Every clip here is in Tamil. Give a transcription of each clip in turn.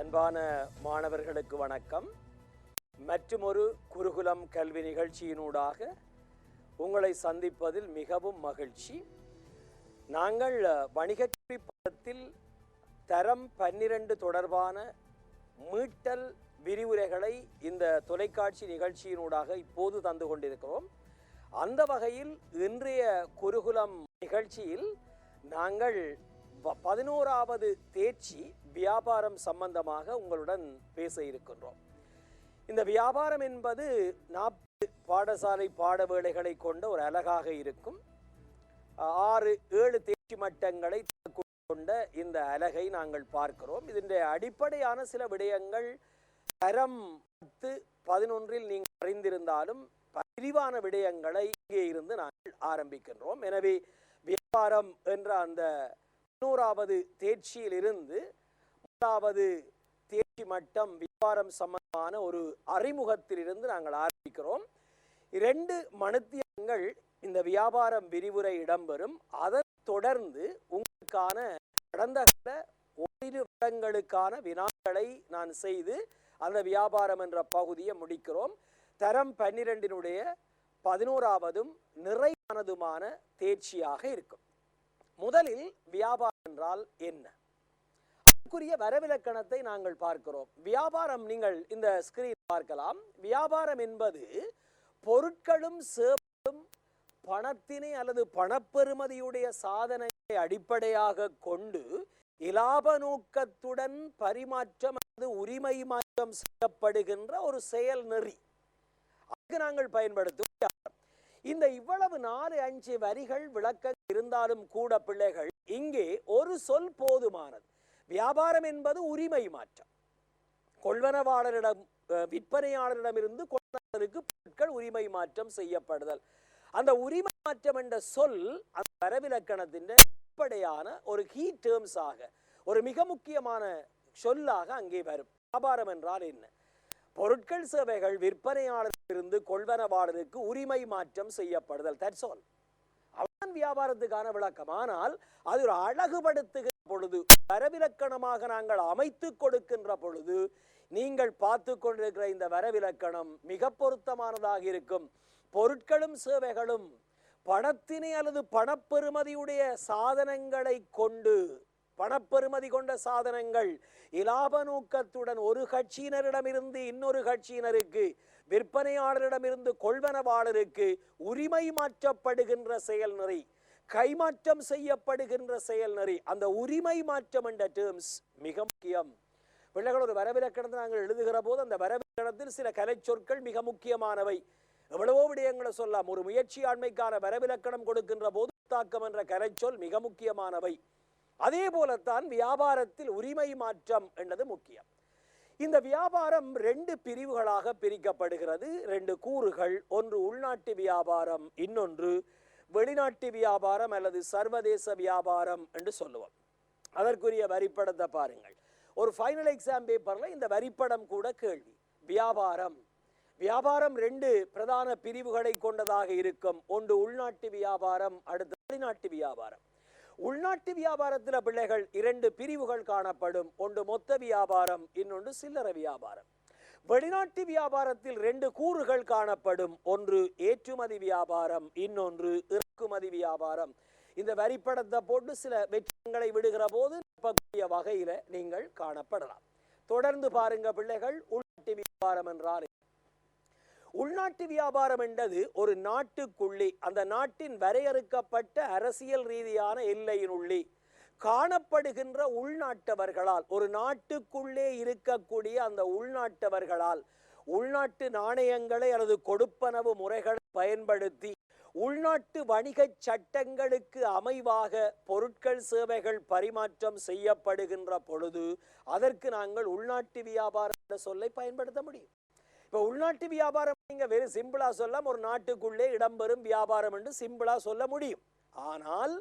அன்பான மாணவர்களுக்கு வணக்கம். மற்றுமொரு குருகுலம் கல்வி நிகழ்ச்சியினூடாக உங்களை சந்திப்பதில் மிகவும் மகிழ்ச்சி. நாங்கள் வணிக கல்வி பாடத்தில் தரம் 12 தொடர்பான மீட்டல் விரிவுரைகளை இந்த தொலைக்காட்சி நிகழ்ச்சியினூடாக இப்போது தந்து கொண்டிருக்கிறோம். அந்த வகையில் இன்றைய குருகுலம் நிகழ்ச்சியில் நாங்கள் 11வது தேர்ச்சி வியாபாரம் சம்பந்தமாக உங்களுடன் பேச இருக்கின்றோம். இந்த வியாபாரம் என்பது 40 பாடசாலை பாட வேளைகளை கொண்ட ஒரு அலகாக இருக்கும். 6-7 தேர்ச்சி மட்டங்களை கொண்ட இந்த அலகை நாங்கள் பார்க்கிறோம். இதனுடைய அடிப்படையான சில விடயங்கள் தரம் 10-11 நீங்கள் அறிந்திருந்தாலும் விரிவான விடயங்களை இங்கே இருந்து நாங்கள் ஆரம்பிக்கின்றோம். எனவே வியாபாரம் என்ற அந்த 11வது தேர்ச்சியில் இருந்து 3வது தேர்ச்சி மட்டம் வியாபாரம் சம்பந்தமான ஒரு அறிமுகத்திலிருந்து நாங்கள் ஆரம்பிக்கிறோம். 2 மணித்தியாலங்கள் இந்த வியாபாரம் விரிவுரை இடம்பெறும். அதை தொடர்ந்து உங்களுக்கான கடந்த ஓரிரு வருடங்களுக்கான வினாக்களை நான் செய்து அந்த வியாபாரம் என்ற பகுதியை முடிக்கிறோம். தரம் 12னுடைய 11வதும் நிறைவானதுமான தேர்ச்சியாக இருக்கும். முதலில் வியாபாரம் என்றால் என்ன? அதற்குரிய வரவிலக்கணத்தை நாங்கள் பார்க்கிறோம். வியாபாரம் நீங்கள் இந்த ஸ்கிரீன் பார்க்கலாம். வியாபாரம் என்பது பொருட்களும் சேவைகளும் பணத்தினை அல்லது பணப்பெறுமதியுடைய சாதனையை அடிப்படையாக கொண்டு இலாப நோக்கத்துடன் பரிமாற்றம் அல்லது உரிமை மாற்றம் செய்யப்படுகின்ற ஒரு செயல் நெறி. அதுக்கு நாங்கள் பயன்படுத்தும் இந்த இவ்வளவு 4-5 வரிகள் விளக்கம் இருந்தாலும் கூட பிள்ளைகள் இங்கே ஒரு சொல் போதுமானது. வியாபாரம் என்பது உரிமை மாற்றம். கொள்வனவாளரிடம் விற்பனையாளரிடமிருந்து கொள்வனருக்கு பொருட்கள் உரிமை மாற்றம் செய்யப்படுதல். அந்த உரிமை மாற்றம் என்ற சொல் அந்த வரவிலக்கணத்தின் அடிப்படையான ஒரு கீ டேர்ம்ஸ் ஆக ஒரு மிக முக்கியமான சொல்லாக அங்கே வரும். வியாபாரம் என்றால் என்ன? பொருட்கள் சேவைகள் விற்பனையாளரிலிருந்து கொள்வனவாளருக்கு உரிமை மாற்றம் செய்யப்படுதல். That's all. அவன் வியாபாரத்துக்கான விளக்கம். ஆனால் அது ஒரு அழகுபடுத்துகிற பொழுது, வரவிலக்கணமாக நாங்கள் அமைத்து கொடுக்கின்ற பொழுது நீங்கள் பார்த்து கொண்டிருக்கிற இந்த வரவிலக்கணம் மிக பொருத்தமானதாக இருக்கும். பொருட்களும் சேவைகளும் பணத்தினை அல்லது பணப்பெறுமதியுடைய சாதனங்களை கொண்டு, பணப்பெறுமதி கொண்ட சாதனங்கள் இலாப நோக்கத்துடன் ஒரு கட்சியினரிடமிருந்து இன்னொரு கட்சியினருக்கு, விற்பனையாளரிடமிருந்து கொள்வனவாளருக்கு உரிமை மாற்றப்படுகின்ற செயல் நெறி, கைமாற்றம் செய்யப்படுகின்ற செயல் நெறி. அந்த உரிமை மாற்றம் என்ற டேர்ம்ஸ் மிக முக்கியம். பிள்ளைகள், ஒரு வரவிலக்கணத்தை நாங்கள் எழுதுகிற போது அந்த வரவிலக்கணத்தில் சில கலை சொற்கள் மிக முக்கியமானவை. எவ்வளவோ விடயங்களை சொல்லலாம். ஒரு முயற்சியாண்மைக்கான வரவிலக்கணம் கொடுக்கின்ற போது தாக்கம் என்ற கலை சொல் மிக முக்கியமானவை. அதே போலத்தான் வியாபாரத்தில் உரிமை மாற்றம் என்பது முக்கியம். இந்த வியாபாரம் 2 பிரிவுகளாக பிரிக்கப்படுகிறது. 2 கூறுகள். ஒன்று உள்நாட்டு வியாபாரம், இன்னொன்று வெளிநாட்டு வியாபாரம் அல்லது சர்வதேச வியாபாரம் என்று சொல்லுவோம். அதற்குரிய வரிப்படத்தை பாருங்கள். ஒரு ஃபைனல் எக்ஸாம் பேப்பர்ல இந்த வரிப்படம் கூட கேள்வி. வியாபாரம் 2 பிரதான பிரிவுகளை கொண்டதாக இருக்கும். ஒன்று உள்நாட்டு வியாபாரம், அடுத்து வெளிநாட்டு வியாபாரம். உள்நாட்டு வியாபாரத்தில் பிள்ளைகள் 2 பிரிவுகள் காணப்படும். ஒன்று மொத்த வியாபாரம், இன்னொன்று சில்லறை வியாபாரம். வெளிநாட்டு வியாபாரத்தில் 2 கூறுகள் காணப்படும். ஒன்று ஏற்றுமதி வியாபாரம், இன்னொன்று இறக்குமதி வியாபாரம். இந்த வரிப்படத்தை போட்டு சில வெற்றிகளை விடுகிற போது வகையில நீங்கள் காணப்படலாம். தொடர்ந்து பாருங்க பிள்ளைகள். உள்நாட்டு வியாபாரம் என்றால், உள்நாட்டு வியாபாரம் என்பது ஒரு நாட்டுக்குள்ளே, அந்த நாட்டின் வரையறுக்கப்பட்ட அரசியல் ரீதியான எல்லையினுள்ளே காணப்படுகின்ற உள்நாட்டவர்களால், ஒரு நாட்டுக்குள்ளே இருக்கக்கூடிய அந்த உள்நாட்டவர்களால் உள்நாட்டு நாணயங்களை அல்லது கொடுப்பனவு முறைகளை பயன்படுத்தி உள்நாட்டு வணிக சட்டங்களுக்கு அமைவாக பொருட்கள் சேவைகள் பரிமாற்றம் செய்யப்படுகின்ற பொழுது அதற்கு நாங்கள் உள்நாட்டு வியாபாரம் என்ற சொல்லை பயன்படுத்த முடியும். இப்போ உள்நாட்டு வியாபாரம் நீங்க வெறும் சிம்பிளா சொல்லலாம், ஒரு நாட்டுக்குள்ளே இடம்பெறும் வியாபாரம் என்று சிம்பிளா சொல்ல முடியும். ஆனால்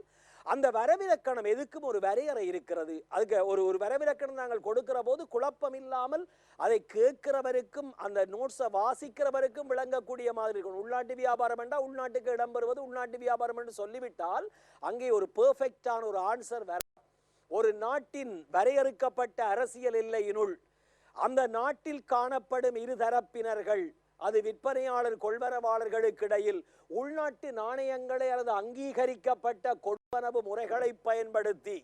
அந்த வரவிலக்கணம் எதுக்கும் ஒரு வரையறை இருக்கிறது. அதுக்கு ஒரு வரவிலக்கணம் நாங்கள் கொடுக்கிற போது குழப்பம் இல்லாமல் அதை கேட்கிறவருக்கும் அந்த நோட்ஸை வாசிக்கிறவருக்கும் விளங்கக்கூடிய மாதிரி இருக்கும். உள்நாட்டு வியாபாரம் என்றால் உள்நாட்டுக்கு இடம்பெறுவது உள்நாட்டு வியாபாரம் என்று சொல்லிவிட்டால் அங்கே ஒரு பெர்ஃபெக்டான ஒரு ஆன்சர் வர. ஒரு நாட்டின் வரையறுக்கப்பட்ட அரசியல் எல்லையினுள் அந்த நாட்டில் காணப்படும் இருதரப்பினர்கள், அது விற்பனையாளர் கொள்வனவாளர்களுக்கு இடையில் உள்நாட்டு நாணயங்களை அல்லது அங்கீகரிக்கப்பட்ட கொள்வனவு முறைகளை பயன்படுத்தி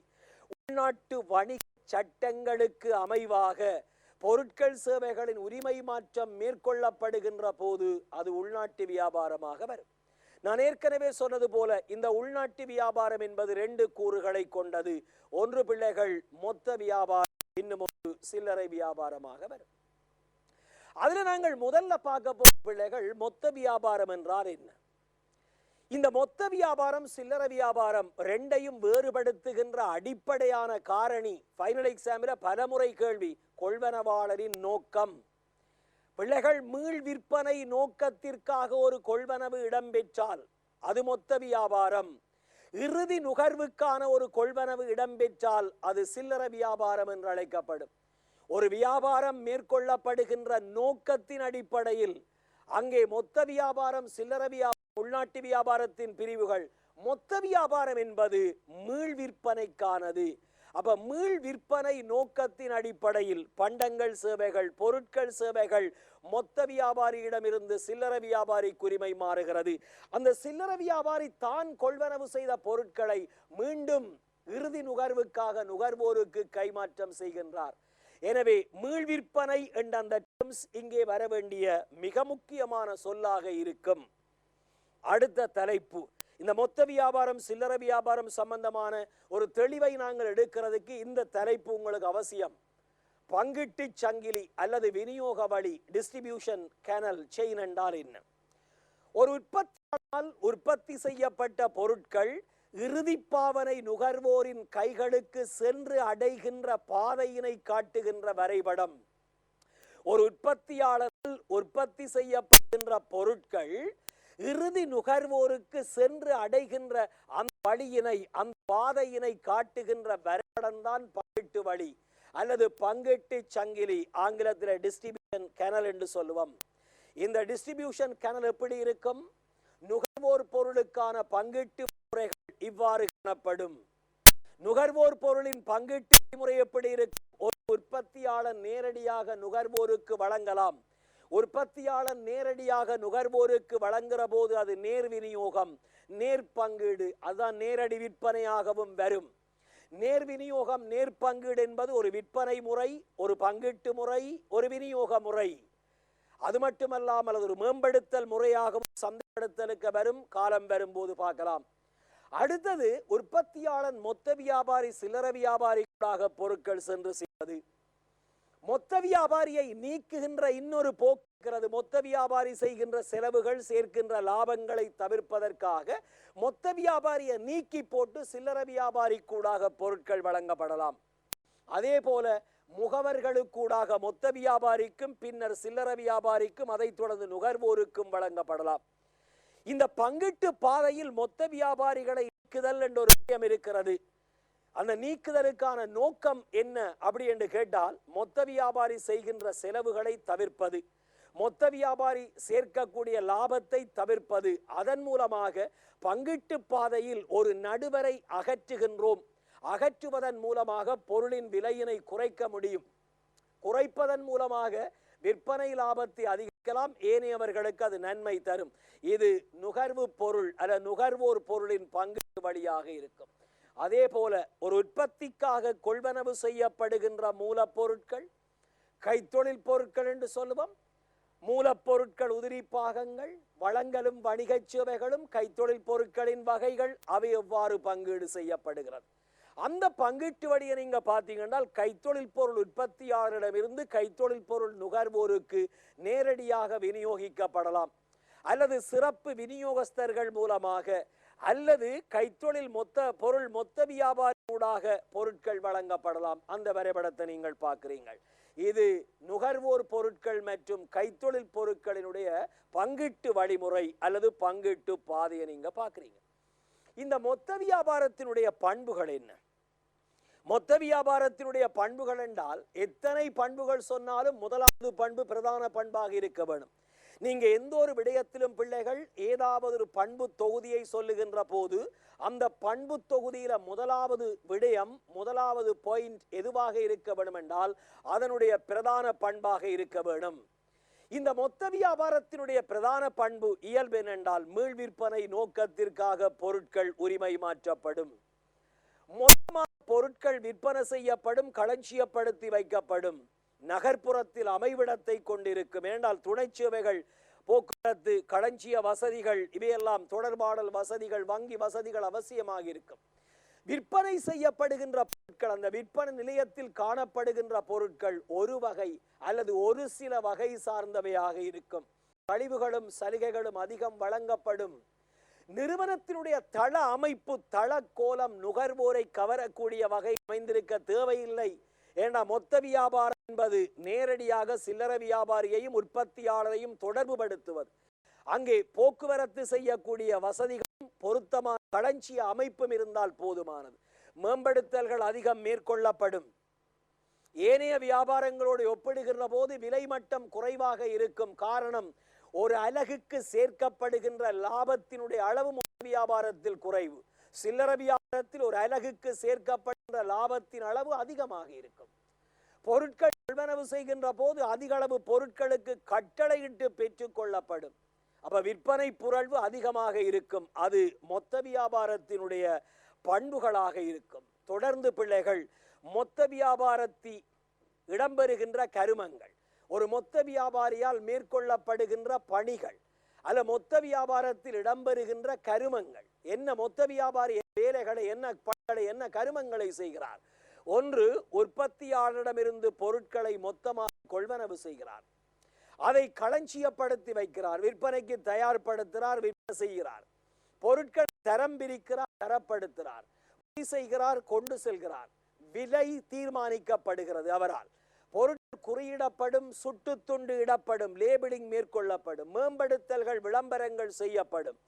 உள்நாட்டு வணிக சட்டங்களுக்கு அமைவாக பொருட்கள் சேவைகளின் உரிமை மாற்றம் மேற்கொள்ளப்படுகின்ற போது அது உள்நாட்டு வியாபாரமாக வரும். நான் ஏற்கனவே சொன்னது போல இந்த உள்நாட்டு வியாபாரம் என்பது 2 கூறுகளை கொண்டது. ஒன்று பிள்ளைகள் மொத்த வியாபாரம், இன்னும் ஒரு சில்லறை வியாபாரமாக வரும். அதுல நாங்கள் முதல்ல பார்க்க போகும் பிள்ளைகள் மொத்த வியாபாரம் என்றால் என்ன? இந்த மொத்த வியாபாரம் சில்லறை வியாபாரம் ரெண்டையும் வேறுபடுத்துகின்ற அடிப்படையான காரணி ஃபைனல் எக்ஸாமில் பலமுறை கேள்வி, கொள்வனவாளரின் நோக்கம். பிள்ளைகள் மீள் விற்பனை நோக்கத்திற்காக ஒரு கொள்வனவு இடம்பெற்றால் அது மொத்த வியாபாரம். இறுதி நுகர்வுக்கான ஒரு கொள்வனவு இடம்பெற்றால் அது சில்லறை வியாபாரம் என்று அழைக்கப்படும். ஒரு வியாபாரம் மேற்கொள்ளப்படுகின்ற நோக்கத்தின் அடிப்படையில் அங்கே மொத்த வியாபாரம், சில்லறை வியாபாரம், உள்நாட்டு வியாபாரத்தின் பிரிவுகள். மொத்த வியாபாரம் என்பது மீள் விற்பனைக்கானது. அப்ப மீள் விற்பனை நோக்கத்தின் அடிப்படையில் பண்டங்கள் சேவைகள், பொருட்கள் சேவைகள் மொத்த வியாபாரியிடமிருந்து சில்லறை வியாபாரிக்கு உரிமை மாறுகிறது. அந்த சில்லறை வியாபாரி தான் கொள்வனவு செய்த பொருட்களை மீண்டும் இறுதி நுகர்வுக்காக நுகர்வோருக்கு கைமாற்றம் செய்கின்றார். எனவே மீள் விற்பனை என்ற அந்த டெர்ம்ஸ் இங்கே வர வேண்டிய மிக முக்கியமான சொல்லாக இருக்கும். அடுத்த தலைப்பு, இந்த மொத்த வியாபாரம் சில்லறை வியாபாரம் சம்பந்தமான ஒரு தெளிவை நாங்கள் எடுக்கிறதுக்கு இந்த தலைப்பு உங்களுக்கு அவசியம். பங்கிட்டு சங்கிலி அல்லது விநியோக வழி, டிஸ்ட்ரிபியூஷன் கேனல் செயின் என்றால் என்ன? ஒரு உற்பத்தியாளரால் உற்பத்தி செய்யப்பட்ட பொருட்கள் இறுதி பாவனை நுகர்வோரின் கைகளுக்கு சென்று அடைகின்ற பாதையினை காட்டுகின்ற வரைபடம். ஒரு உற்பத்தியாளரால் உற்பத்தி செய்யப்படுகின்ற பொருட்கள் இறுதி நுகர்வோருக்கு சென்று அடைகின்ற அந்த வழியினை, அந்த பாதையினை காட்டுகின்ற வரைபடம் தான் பங்கிட்டு வழி அல்லது பங்கிட்டு சங்கிலி, ஆங்கிலத்தில் டிஸ்ட்ரிபியூஷன் கேனல் என்று சொல்லுவோம். இந்த டிஸ்ட்ரிபியூஷன் கேனல் எப்படி இருக்கும்? நுகர்வோர் பொருளுக்கான பங்கிட்டு முறைகள் இவ்வாறு காணப்படும். நுகர்வோர் பொருளின் பங்கிட்டு முறை எப்படி இருக்கும்? ஒரு உற்பத்தியாளர் நேரடியாக நுகர்வோருக்கு வழங்கலாம். உற்பத்தியாளர் நேரடியாக நுகர்வோருக்கு வழங்குகிற போது அது நேர் விநியோகம், நேர் பங்கீடு, அதுதான் நேரடி விற்பனையாகவும் வரும். நேர் விநியோகம், நேர் பங்கீடு என்பது ஒரு விற்பனை முறை, ஒரு பங்கீட்டு முறை, ஒரு விநியோக முறை. அது மட்டுமல்லாமல் அது ஒரு மேம்படுத்தல் முறையாகவும் சந்தைப்படுத்தலுக்கு வரும், காலம் வரும்போது பார்க்கலாம். அடுத்தது, உற்பத்தியாளர் மொத்த வியாபாரி சில்லறை வியாபாரிகளாக பொருட்கள் சென்று சேர்வது. மொத்த வியாபாரியை நீக்குகின்ற இன்னொரு போக்குகிறது. மொத்த வியாபாரி செய்கின்ற செலவுகள், சேர்க்கின்ற லாபங்களை தவிர்ப்பதற்காக மொத்த வியாபாரியை நீக்கி போட்டு சில்லறை வியாபாரி கூடாக பொருட்கள் வழங்கப்படலாம். அதே போல முகவர்களுக்கூடாக மொத்த வியாபாரிக்கும் பின்னர் சில்லறை வியாபாரிக்கும் அதைத் தொடர்ந்து நுகர்வோருக்கும் வழங்கப்படலாம். இந்த பங்கிட்டு பாதையில் மொத்த வியாபாரிகளை நீக்குதல் என்ற ஒரு விஷயம் இருக்கிறது. அந்த நீக்குதலுக்கான நோக்கம் என்ன அப்படி என்று கேட்டால், மொத்த வியாபாரி செய்கின்ற செலவுகளை தவிர்ப்பது, மொத்த வியாபாரி சேர்க்கக்கூடிய லாபத்தை தவிர்ப்பது. அதன் மூலமாக பங்கிட்டு பாதையில் ஒரு நடுவரை அகற்றுகின்றோம். அகற்றுவதன் மூலமாக பொருளின் விலையினை குறைக்க முடியும். குறைப்பதன் மூலமாக விற்பனை லாபத்தை அதிகரிக்கலாம், ஏனையவர்களுக்கு அது நன்மை தரும். இது நுகர்வு பொருள் அல்ல நுகர்வோர் பொருளின் பங்கிட்டு வழியாக இருக்கும். அதே போல ஒரு உற்பத்திக்காக கொள்வனவு செய்யப்படுகின்ற மூலப்பொருட்கள், கைத்தொழில் பொருட்கள் என்று சொல்லுவோம். மூலப்பொருட்கள், உதிரி பாகங்கள், வளங்களும் வணிக சேவைகளும் கைத்தொழில் பொருட்களின் வகைகள், அவை எவ்வாறு பங்கீடு செய்யப்படுகிறது? அந்த பங்கீட்டு வழியை நீங்க பார்த்தீங்கன்னா, கைத்தொழில் பொருள் உற்பத்தியாளரிடமிருந்து கைத்தொழில் பொருள் நுகர்வோருக்கு நேரடியாக விநியோகிக்கப்படலாம், அல்லது சிறப்பு விநியோகஸ்தர்கள் மூலமாக, அல்லது கைத்தொழில் மொத்த வியாபாரியூடாக பொருட்கள் வழங்கப்படலாம். அந்த வரைபடத்தை நீங்கள் பார்க்கிறீர்கள். இது நுகர்வோர் பொருட்கள் மற்றும் கைத்தொழில் பொருட்களினுடைய பங்கிட்டு வழிமுறை அல்லது பங்கிட்டு பாதையை நீங்க பார்க்கிறீங்க. இந்த மொத்த வியாபாரத்தினுடைய பண்புகள் என்ன? மொத்த வியாபாரத்தினுடைய பண்புகள் என்றால் எத்தனை பண்புகள் சொன்னாலும் முதலாவது பண்பு பிரதான பண்பாக இருக்க வேண்டும். நீங்க எந்த ஒரு விடயத்திலும் பிள்ளைகள் ஏதாவது ஒரு பண்பு தொகுதியை சொல்லுகின்ற போது அந்த பண்பு தொகுதியில முதலாவது விடயம், முதலாவது இரண்டாவது பாயிண்ட் எதுவாக இருக்க வேண்டும் என்றால் அதனுடைய பிரதான பண்பாக இருக்க வேண்டும். இந்த மொத்த வியாபாரத்தினுடைய பிரதான பண்பு இயல்பு என்னென்றால் மீள் விற்பனை நோக்கத்திற்காக பொருட்கள் உரிமை மாற்றப்படும். மொத்தமாக பொருட்கள் விற்பனை செய்யப்படும், களஞ்சியப்படுத்தி வைக்கப்படும். நகர்ப்புறத்தில் அமைவிடத்தை கொண்டிருக்கும். ஏனென்றால் துணை சேவைகள், போக்குவரத்து, களஞ்சிய வசதிகள், இவையெல்லாம் தொடர்பாடல் வசதிகள், வங்கி வசதிகள் அவசியமாக இருக்கும். விற்பனை செய்யப்படுகின்ற பொருட்கள், அந்த விற்பனை நிலையத்தில் காணப்படுகின்ற பொருட்கள் ஒரு வகை அல்லது ஒரு சில வகை சார்ந்தவையாக இருக்கும். கழிவுகளும் சலுகைகளும் அதிகம் வழங்கப்படும். நிறுவனத்தினுடைய தள அமைப்பு, தள கோலம் நுகர்வோரை கவரக்கூடிய வகை அமைந்திருக்க தேவையில்லை. ஏன்னா மொத்த வியாபாரம் என்பது நேரடியாக சில்லறை வியாபாரியையும் உற்பத்தியாளரையும் தொடர்பு படுத்துவது. அங்கே போக்குவரத்து செய்யக்கூடிய வசதிகளும் பொருத்தமான களஞ்சிய அமைப்பும் இருந்தால் போதுமானது. மேம்படுத்தல்கள் அதிகம் மேற்கொள்ளப்படும். ஏனைய வியாபாரங்களோடு ஒப்பிடுகின்ற போது விலை மட்டம் குறைவாக இருக்கும். காரணம், ஒரு அலகுக்கு சேர்க்கப்படுகின்ற லாபத்தினுடைய அளவு மொத்த வியாபாரத்தில் குறைவு. சில்லறை வியாபாரத்தில் ஒரு அலகுக்கு சேர்க்கப்படுகின்ற லாபத்தின் அளவு அதிகமாக இருக்கும். பொருட்கள் கொள்வனவு செய்கின்ற போது அதிக அளவு பொருட்களுக்கு கட்டளையிட்டு பெற்றுக் கொள்ளப்படும். அப்ப விற்பனை புரள்வு அதிகமாக இருக்கும். அது மொத்த வியாபாரத்தினுடைய பண்புகளாக இருக்கும். தொடர்ந்து பிள்ளைகள், மொத்த வியாபாரத்தி இடம்பெறுகின்ற கருமங்கள், ஒரு மொத்த வியாபாரியால் மேற்கொள்ளப்படுகின்ற பணிகள் அல்ல மொத்த வியாபாரத்தில் இடம்பெறுகின்ற கருமங்கள் என்ன? மொத்த வியாபாரி வேலைகளை என்ன, பணிகளை என்ன, கருமங்களை செய்கிறார்? ஒன்று, உற்பத்தியாளரிடமிருந்து பொருட்களை மொத்தமாக கொள்வனவு செய்கிறார். அதை களஞ்சியப்படுத்தி வைக்கிறார். விற்பனைக்கு தயார்படுத்துகிறார், விற்பனை செய்கிறார். பொருட்கள் தரம் பிரிக்கிறார், தரப்படுத்துகிறார், செய்கிறார், கொண்டு செல்கிறார். விலை தீர்மானிக்கப்படுகிறது அவரால். பொருட்கள் குறியிடப்படும், சுட்டு துண்டு இடப்படும், லேபிளிங் மேற்கொள்ளப்படும், மேம்படுத்தல்கள் விளம்பரங்கள் செய்யப்படும்,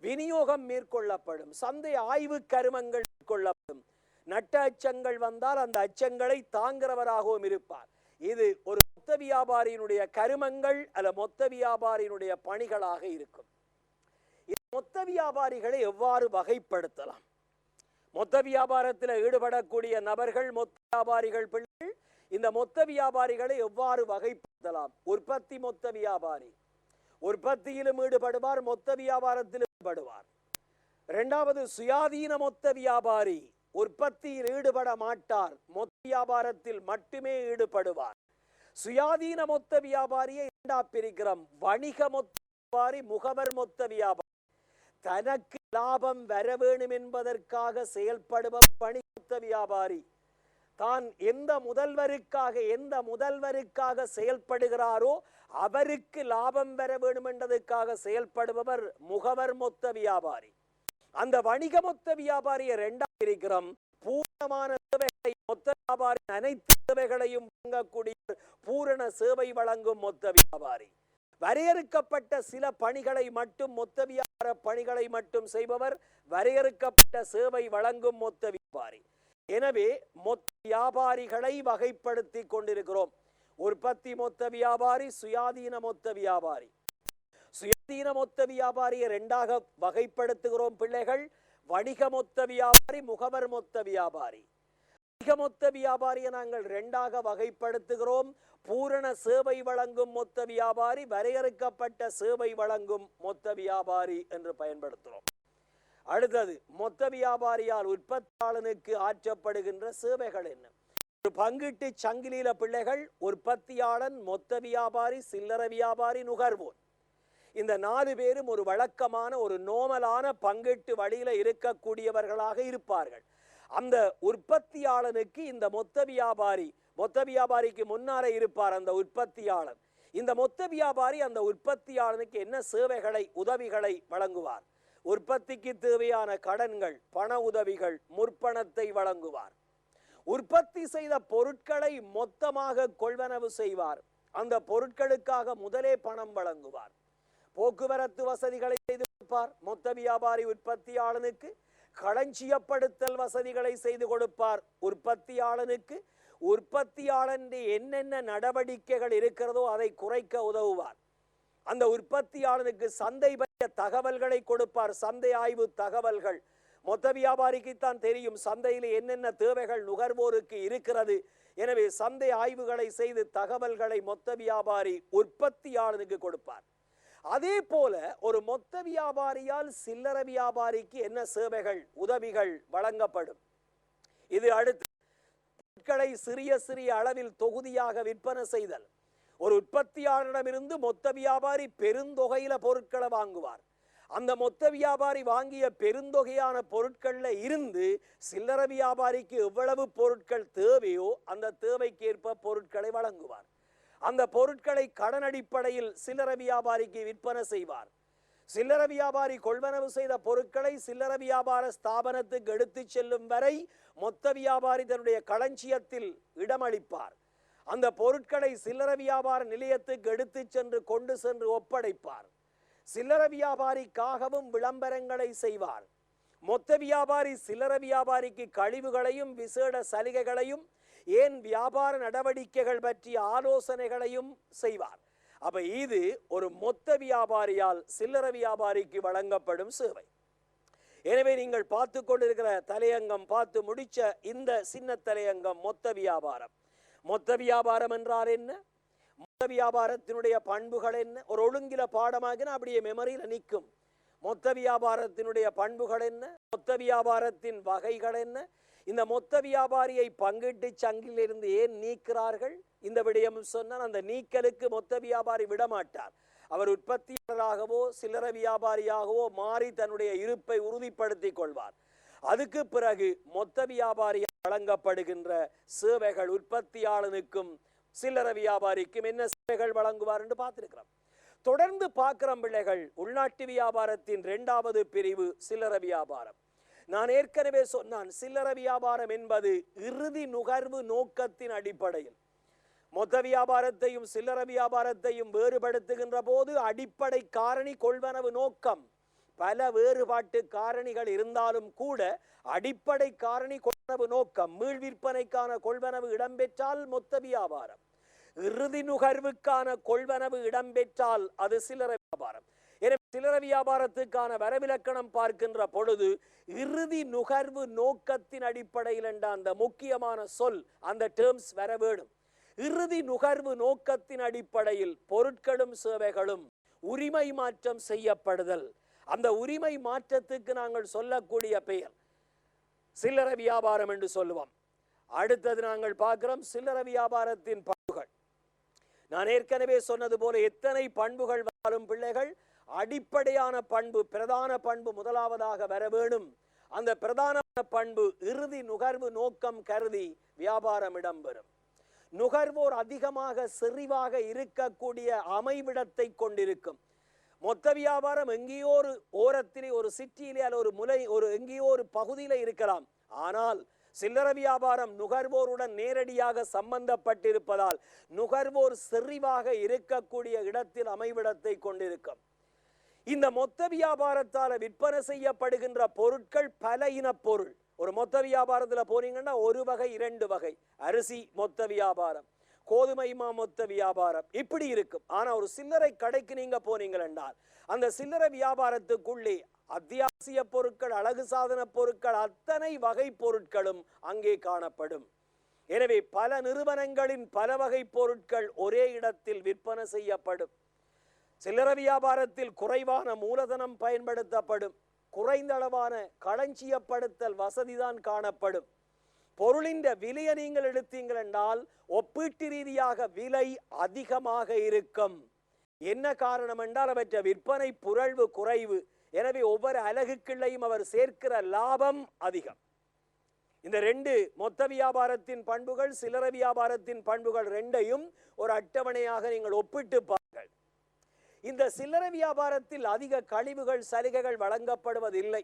விநியோகம் மேற்கொள்ளப்படும், சந்தை ஆய்வு கருமங்கள் மேற்கொள்ளப்படும். நட்ட அச்சங்கள் வந்தால் அந்த அச்சங்களை தாங்கிறவராகவும் இருப்பார். இது ஒரு மொத்த வியாபாரியினுடைய கருமங்கள் அல்ல மொத்த வியாபாரியினுடைய பணிகளாக இருக்கும். மொத்த வியாபாரிகளை எவ்வாறு வகைப்படுத்தலாம்? மொத்த வியாபாரத்தில் ஈடுபடக்கூடிய நபர்கள், மொத்த வியாபாரிகள், பிள்ளைகள், இந்த மொத்த வியாபாரிகளை எவ்வாறு வகைப்படுத்தலாம்? உற்பத்தி மொத்த வியாபாரி உற்பத்தியிலும் ஈடுபடுவார், மொத்த வியாபாரத்திலும் ஈடுபடுவார். இரண்டாவது, சுயாதீன மொத்த வியாபாரி உற்பத்தியில் ஈடுபட மாட்டார், மொத்த வியாபாரத்தில் மட்டுமே ஈடுபடுவார். சுயாதீன மொத்த வியாபாரியை இரண்டா பிரிக்கிறோம். வணிக மொத்த வியாபாரி, முகவர் மொத்த வியாபாரி. தனக்கு லாபம் வர வேண்டும் என்பதற்காக செயல்படுபவர் வணிக மொத்த வியாபாரி. தான் எந்த முதல்வருக்காக செயல்படுகிறாரோ அவருக்கு லாபம் பெற வேண்டும் என்பதற்காக செயல்படுபவர் முகவர் மொத்த வியாபாரி. அந்த வணிக மொத்த வியாபாரியை இரண்டாக இருக்கிறோம். பூரணமான சேவைகளை, மொத்த வியாபாரி அனைத்து சேவைகளையும் வழங்கக்கூடிய பூரண சேவை வழங்கும் மொத்த வியாபாரி. வரையறுக்கப்பட்ட சில பணிகளை மட்டும், மொத்த வியாபார பணிகளை மட்டும் செய்பவர் வரையறுக்கப்பட்ட சேவை வழங்கும் மொத்த வியாபாரி. எனவே மொத்த வியாபாரிகளை வகைப்படுத்தி கொண்டிருக்கிறோம். உற்பத்தி மொத்த வியாபாரி, சுயாதீன மொத்த வியாபாரி. சுயாதீன மொத்த வியாபாரியை இரண்டாக வகைப்படுத்துகிறோம் பிள்ளைகள். வணிக மொத்த வியாபாரி, முகவர் மொத்த வியாபாரி. வணிக மொத்த வியாபாரியை நாங்கள் இரண்டாக வகைப்படுத்துகிறோம். பூரண சேவை வழங்கும் மொத்த வியாபாரி, வரையறுக்கப்பட்ட சேவை வழங்கும் மொத்த வியாபாரி என்று பயன்படுத்துகிறோம். அடுத்தது, மொத்த வியாபாரியால் உற்பத்தியாளனுக்கு ஆற்றப்படுகின்ற சேவைகள் என்ன? ஒரு பங்கீட்டு சங்கிலியில பிள்ளைகள், உற்பத்தியாளன், மொத்த வியாபாரி, சில்லறை வியாபாரி, நுகர்வோர். இந்த 4 பேரும் ஒரு வழக்கமான, ஒரு நோமலான பங்கீட்டு வழியில இருக்கக்கூடியவர்களாக இருப்பார்கள். அந்த உற்பத்தியாளனுக்கு இந்த மொத்த வியாபாரிக்கு முன்னாலே இருப்பார் அந்த உற்பத்தியாளன். இந்த மொத்த வியாபாரி அந்த உற்பத்தியாளனுக்கு என்ன சேவைகளை, உதவிகளை வழங்குவார்? உற்பத்திக்கு தேவையான கடன்கள், பண உதவிகள், முற்பணத்தை வழங்குவார். உற்பத்தி செய்த பொருட்களை மொத்தமாக கொள்வனவு செய்வார். அந்த பொருட்களுக்காக முதலே பணம் வழங்குவார். போக்குவரத்து வசதிகளை செய்து கொடுப்பார் மொத்த வியாபாரி உற்பத்தியாளனுக்கு. களஞ்சியப்படுத்தல் வசதிகளை செய்து கொடுப்பார் உற்பத்தியாளனுக்கு. உற்பத்தியாளன் என்னென்ன நடவடிக்கைகள் இருக்கிறதோ அதை குறைக்க உதவுவார். அந்த உற்பத்தியாளனுக்கு சந்தை பற்றிய தகவல்களை கொடுப்பார். சந்தை ஆய்வு தகவல்கள், மொத்த வியாபாரிக்குத்தான் தெரியும் சந்தையில் என்னென்ன தேவைகள் நுகர்வோருக்கு இருக்கிறது. எனவே சந்தை ஆய்வுகளை செய்து தகவல்களை மொத்த வியாபாரி உற்பத்தியாளனுக்கு கொடுப்பார். அதே போல ஒரு மொத்த வியாபாரியால் சில்லறை வியாபாரிக்கு என்ன சேவைகள் உதவிகள் வழங்கப்படும்? இது அடுத்து பொருட்களை சிறிய சிறிய அளவில் தொகுதியாக விற்பனை செய்தல். ஒரு உற்பத்தியாளரிடமிருந்து மொத்த வியாபாரி பெருந்தொகையில பொருட்களை வாங்குவார். அந்த மொத்த வியாபாரி வாங்கிய பெருந்தொகையான பொருட்கள்ல இருந்து சில்லறை வியாபாரிக்கு எவ்வளவு பொருட்கள் தேவையோ அந்த தேவைக்கேற்ப பொருட்களை வழங்குவார். அந்த பொருட்களை கடன் அடிப்படையில் சில்லறை வியாபாரிக்கு விற்பனை செய்வார். சில்லறை வியாபாரி கொள்வனவு செய்த பொருட்களை சில்லறை வியாபார ஸ்தாபனத்துக்கு எடுத்து செல்லும் வரை மொத்த வியாபாரி தன்னுடைய களஞ்சியத்தில் இடமளிப்பார். அந்த பொருட்களை சில்லறை வியாபார நிலையத்துக்கு எடுத்து சென்று கொண்டு சென்று ஒப்படைப்பார். சில்லறை வியாபாரிக்காகவும் விளம்பரங்களை செய்வார். மொத்த வியாபாரி சில்லறை வியாபாரிக்கு கழிவுகளையும் விசேட சலுகைகளையும் ஏன் வியாபார நடவடிக்கைகள் பற்றிய ஆலோசனைகளையும் செய்வார். அப்ப இது ஒரு மொத்த வியாபாரியால் சில்லறை வியாபாரிக்கு வழங்கப்படும் சேவை. எனவே நீங்கள் பார்த்து கொண்டிருக்கிற தலையங்கம் பார்த்து முடிச்ச இந்த சின்ன தலையங்கம் மொத்த வியாபாரம். மொத்த வியாபாரம் என்றால் என்ன? மொத்த வியாபாரத்தினுடைய பண்புகள் என்ன? ஒரு ஒழுங்கில பாடமாகினா அப்படியே மெமரியில் நிற்கும். மொத்த வியாபாரத்தினுடைய பண்புகள் என்ன? மொத்த வியாபாரத்தின் வகைகள் என்ன? இந்த மொத்த வியாபாரியை பங்கிட்டு சங்கிலிருந்து ஏன் நீக்கிறார்கள்? இந்த விடயம் சொன்னால் அந்த நீக்கலுக்கு மொத்த வியாபாரி விடமாட்டார். அவர் உற்பத்தியாளராகவோ சில்லறை வியாபாரியாகவோ மாறி தன்னுடைய இருப்பை உறுதிப்படுத்திக் கொள்வார். அதுக்கு பிறகு மொத்த வியாபாரி வழங்கப்படுகின்ற சேவைகள் உற்பத்தியாளனுக்கும் சில்லறை வியாபாரிக்கும் என்ன சேவைகள் வழங்குவார் என்று பார்த்திருக்கிறோம். தொடர்ந்து பார்க்கிற பிள்ளைகள் உள்நாட்டு வியாபாரத்தின் 2வது பிரிவு சில்லறை வியாபாரம். நான் ஏற்கனவே சொன்னான், சில்லறை வியாபாரம் என்பது இறுதி நுகர்வு நோக்கத்தின் அடிப்படையில். மொத்த வியாபாரத்தையும் சில்லறை வியாபாரத்தையும் வேறுபடுத்துகின்ற போது அடிப்படை காரணி கொள்வனவு நோக்கம். பல வேறுபாட்டு காரணிகள் இருந்தாலும் கூட அடிப்படை காரணி கொள்வனவு நோக்கம். மீள் விற்பனைக்கான கொள்வனவு இடம்பெற்றால் மொத்த வியாபாரம், இறுதி நுகர்வுக்கான கொள்வனவு இடம்பெற்றால் அது சில்லறை வியாபாரம். எனவே சில்லறை வியாபாரத்துக்கான வரவிலக்கணம் பார்க்கின்ற பொழுது இறுதி நுகர்வு நோக்கத்தின் அடிப்படையில் என்ற அந்த முக்கியமான சொல், அந்த டேர்ம்ஸ் வர வேண்டும். இறுதி நுகர்வு நோக்கத்தின் அடிப்படையில் பொருட்களும் சேவைகளும் உரிமை மாற்றம் செய்யப்படுதல். அந்த உரிமை மாற்றத்துக்கு நாங்கள் சொல்லக்கூடிய பெயர் சில்லறை வியாபாரம் என்று சொல்லுவோம். அடுத்தது நாங்கள் பார்க்கிறோம் சில்லறை வியாபாரத்தின் பண்புகள். நான் ஏற்கனவே சொன்னது போல எத்தனை பண்புகள் வாழும் பிள்ளைகள், அடிப்படையான பண்பு பிரதான பண்பு முதலாவதாக வர வேணும். அந்த பிரதான பண்பு இறுதி நுகர்வு நோக்கம் கருதி வியாபாரம் இடம்பெறும். நுகர்வோர் அதிகமாக செறிவாக இருக்கக்கூடிய அமைவிடத்தை கொண்டிருக்கும். மொத்த வியாபாரம் எங்கேயோ ஒரு ஓரத்திலே ஒரு சிட்டியிலே ஒரு முலை ஒரு எங்கேயோ ஒரு பகுதியில இருக்கலாம். ஆனால் சில்லறை வியாபாரம் நுகர்வோருடன் நேரடியாக சம்பந்தப்பட்டிருப்பதால் நுகர்வோர் செறிவாக இருக்கக்கூடிய இடத்தில் அமைவிடத்தை கொண்டிருக்கும். இந்த மொத்த வியாபாரத்தால் விற்பனை செய்யப்படுகின்ற பொருட்கள் பல இன பொருள். ஒரு மொத்த வியாபாரத்தில் போனீங்கன்னா ஒரு வகை 2 வகை. அரிசி மொத்த வியாபாரம், கோதுமை மா மொத்த வியாபாரம், இப்படி இருக்கும். ஆனா ஒரு சில்லறை கடைக்கு நீங்க போனீங்கள் என்றால் அந்த சில்லறை வியாபாரத்துக்குள்ளே அத்தியாவசிய பொருட்கள், அழகு சாதன பொருட்கள், அத்தனை வகை பொருட்களும் அங்கே காணப்படும். எனவே பல நிறுவனங்களின் பல வகை பொருட்கள் ஒரே இடத்தில் விற்பனை செய்யப்படும். சில்லறை வியாபாரத்தில் குறைவான மூலதனம் பயன்படுத்தப்படும். குறைந்த அளவான களஞ்சியப்படுத்தல் வசதிதான் காணப்படும். பொருளின் விலையை நீங்கள் எடுத்தீங்கள் என்றால் ஒப்பீட்டு ரீதியாக விலை அதிகமாக இருக்கும். என்ன காரணம் என்றால் அவற்றை விற்பனை புரள்வு குறைவு. எனவே ஒவ்வொரு அலகுக்குள்ளையும் அவர் சேர்க்கிற லாபம் அதிகம். இந்த 2 மொத்த வியாபாரத்தின் பண்புகள் சில்லறை வியாபாரத்தின் பண்புகள் 2ஐயும் ஒரு அட்டவணையாக நீங்கள் ஒப்பிட்டு பாருங்கள். இந்த சில்லறை வியாபாரத்தில் அதிக கழிவுகள் சலுகைகள் வழங்கப்படுவதில்லை.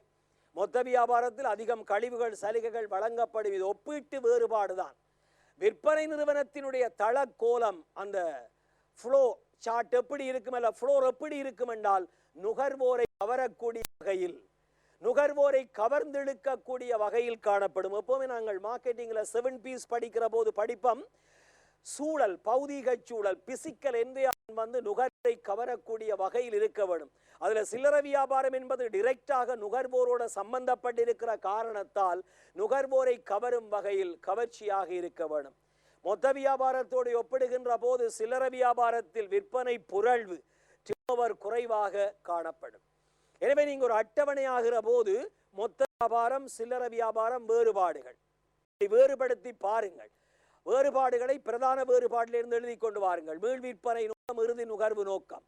மொத்த வியாபாரத்தில் அதிகம் கழிவுகள் சலுகைகள் வழங்கப்படுவது ஒப்பீட்டு வேறுபாடுதான். விற்பனை நிறுவனத்தினுடைய தளக்கோலம், அந்த ஃப்ளோ சார்ட் எப்படி இருக்கும், அல்ல ஃப்ளோர் எப்படி இருக்கும் என்றால் நுகர்வோரை கவரக்கூடிய வகையில், நுகர்வோரை கவர்ந்தெடுக்கக்கூடிய வகையில் காணப்படும். எப்பவுமே நாங்கள் மார்க்கெட்டிங்கில் 7 P's படிக்கிற போது படிப்போம். சூழல், பௌதீக சூழல், பிசிக்கல் என்விரான்மென்ட் வந்து நுகர்வை கவரக்கூடிய வகையில் இருக்க வேண்டும். அதுல சில்லறை வியாபாரம் என்பது டிரெக்டாக நுகர்வோரோட சம்பந்தப்பட்டிருக்கிற காரணத்தால் நுகர்வோரை கவரும் வகையில் கவர்ச்சியாக இருக்க வேண்டும். மொத்த வியாபாரத்தோடு ஒப்பிடுகின்ற போது சில்லறை வியாபாரத்தில் விற்பனை புரள்வு குறைவாக காணப்படும். எனவே நீங்க ஒரு அட்டவணை ஆகிற போது மொத்த வியாபாரம், சில்லறை வியாபாரம் வேறுபாடுகள் வேறுபடுத்தி பாருங்கள். வேறுபாடுகளை பிரதான வேறுபாட்டிலிருந்து எழுதி கொண்டு வாருங்கள். மீள் விற்பனை நோக்கம், இறுதி நுகர்வு நோக்கம்.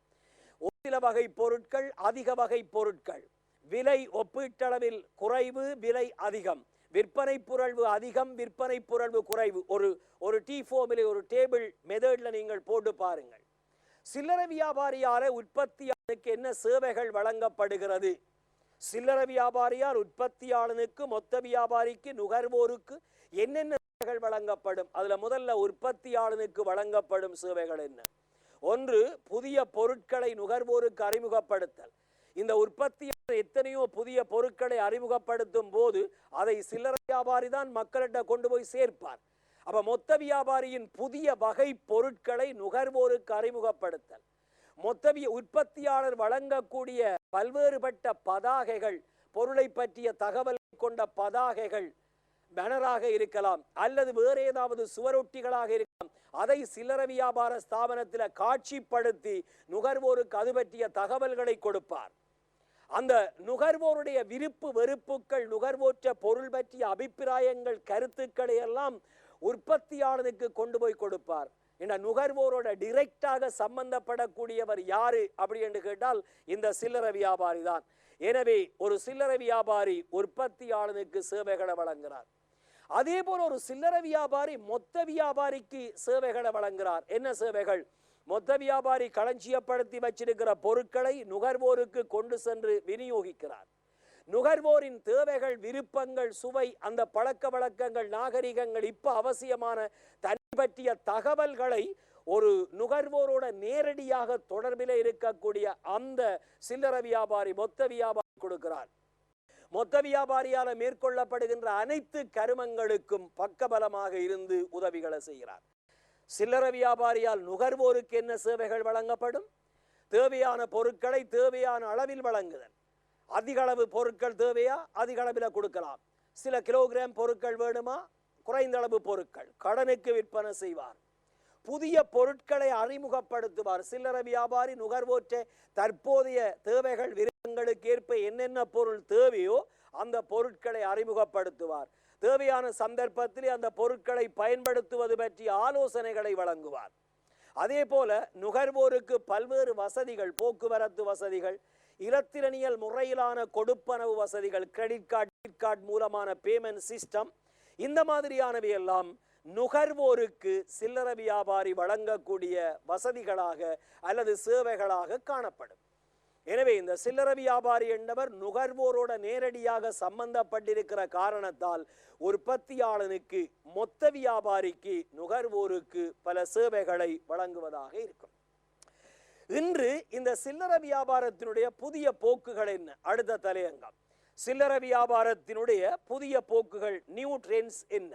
ஒரு சில வகை பொருட்கள், அதிக வகை பொருட்கள், விலை ஒப்பீட்டளவில் குறைவு, விலை அதிகம், விற்பனை புரள்வு அதிகம், விற்பனை புரள்வு குறைவு. ஒரு T4 ஒரு டேபிள் மெத்தட்ல நீங்கள் போட்டு பாருங்கள். சில்லறை வியாபாரியால உற்பத்தியாளனுக்கு என்ன சேவைகள் வழங்கப்படுகிறது, சில்லறை வியாபாரியால் உற்பத்தியாளனுக்கு, மொத்த வியாபாரிக்கு, நுகர்வோருக்கு என்னென்ன சேவைகள் வழங்கப்படும். அதுல முதல்ல உற்பத்தியாளனுக்கு வழங்கப்படும் சேவைகள் என்ன? ஒன்று, புதிய பொருட்களை நுகர்வோருக்கு அறிமுகப்படுத்தல். இந்த உற்பத்தியாளர் எத்தனையோ புதிய பொருட்களை அறிமுகப்படுத்தும் போது அதை சில்லறை வியாபாரி தான் மக்களிடம் கொண்டு போய் சேர்ப்பார். அப்ப மொத்த வியாபாரியின் புதிய வகை பொருட்களை நுகர்வோருக்கு அறிமுகப்படுத்தல். மொத்த உற்பத்தியாளர் வழங்கக்கூடிய பல்வேறுபட்ட பதாகைகள், பொருளை பற்றிய தகவல் கொண்ட பதாகைகள், பேனராக இருக்கலாம் அல்லது வேறு ஏதாவது சுவரொட்டிகளாக இருக்கலாம், அதை சில்லறை வியாபார ஸ்தாபனத்தில் காட்சிப்படுத்தி நுகர்வோருக்கு அது பற்றிய தகவல்களை கொடுப்பார். அந்த நுகர்வோருடைய விருப்பு வெறுப்புகள், நுகர்வோற்ற பொருள் பற்றிய அபிப்பிராயங்கள், கருத்துக்களை எல்லாம் உற்பத்தியாளனுக்கு கொண்டு போய் கொடுப்பார். என்ற நுகர்வோரோட டிரெக்டாக சம்பந்தப்படக்கூடியவர் யாரு அப்படி என்று கேட்டால் இந்த சில்லறை வியாபாரி தான். எனவே ஒரு சில்லறை வியாபாரி உற்பத்தியாளனுக்கு சேவைகளை வழங்குகிறார். அதே போல ஒரு சில்லறை வியாபாரி மொத்த வியாபாரிக்கு சேவைகளை வழங்குகிறார். என்ன சேவைகள்? மொத்த வியாபாரி களஞ்சியப்படுத்தி வச்சிருக்கிற பொருட்களை நுகர்வோருக்கு கொண்டு சென்று விநியோகிக்கிறார். நுகர்வோரின் தேவைகள், விருப்பங்கள், சுவை, அந்த பழக்க வழக்கங்கள், நாகரிகங்கள், இப்ப அவசியமான தனி பற்றிய தகவல்களை ஒரு நுகர்வோரோட நேரடியாக தொடர்பில் இருக்கக்கூடிய அந்த சில்லறை வியாபாரி, மொத்த வியாபாரி கொடுக்கிறார். மொத்த வியாபாரியால் மேற்கொள்ளப்படுகின்ற அனைத்து கருமங்களுக்கும் பக்கபலமாக இருந்து உதவிகளை செய்கிறார். சில்லறை வியாபாரியால் நுகர்வோருக்கு என்ன சேவைகள் வழங்கப்படும்? தேவையான பொருட்களை தேவையான அளவில் வழங்குதல். அதிக அளவு பொருட்கள் தேவையா, அதிக அளவில் கொடுக்கலாம். சில கிலோகிராம் பொருட்கள் வேணுமா, குறைந்த அளவு பொருட்கள் கடனுக்கு விற்பனை செய்வார். புதிய பொருட்களை அறிமுகப்படுத்துவார். சில்லறை வியாபாரி நுகர்வோற்ற தற்போதைய தேவைகள், விருப்பங்களுக்கு ஏற்ப என்னென்ன பொருள் தேவையோ அந்த பொருட்களை அறிமுகப்படுத்துவார். தேவையான சந்தர்ப்பத்தில் அந்த பொருட்களை பயன்படுத்துவது பற்றிய ஆலோசனைகளை வழங்குவார். அதே போல நுகர்வோருக்கு பல்வேறு வசதிகள், போக்குவரத்து வசதிகள், இலத்திரனியல் முறையிலான கொடுப்பனவு வசதிகள், கிரெடிட் கார்டு, டெபிட் கார்டு மூலமான பேமெண்ட் சிஸ்டம், இந்த மாதிரியானவை எல்லாம் நுகர்வோருக்கு சில்லறை வியாபாரி வழங்கக்கூடிய வசதிகளாக அல்லது சேவைகளாக காணப்படும். எனவே இந்த சில்லறை வியாபாரி என்பவர் நுகர்வோரோட நேரடியாக சம்பந்தப்பட்டிருக்கிற காரணத்தால் உற்பத்தியாளனுக்கு, மொத்த வியாபாரிக்கு, நுகர்வோருக்கு பல சேவைகளை வழங்குவதாக இருக்கும். இன்று இந்த சில்லறை வியாபாரத்தினுடைய புதிய போக்குகள் என்ன? அடுத்த தலையங்கம். சில்லறை வியாபாரத்தினுடைய புதிய போக்குகள், நியூ ட்ரெண்ட்ஸ் என்ன?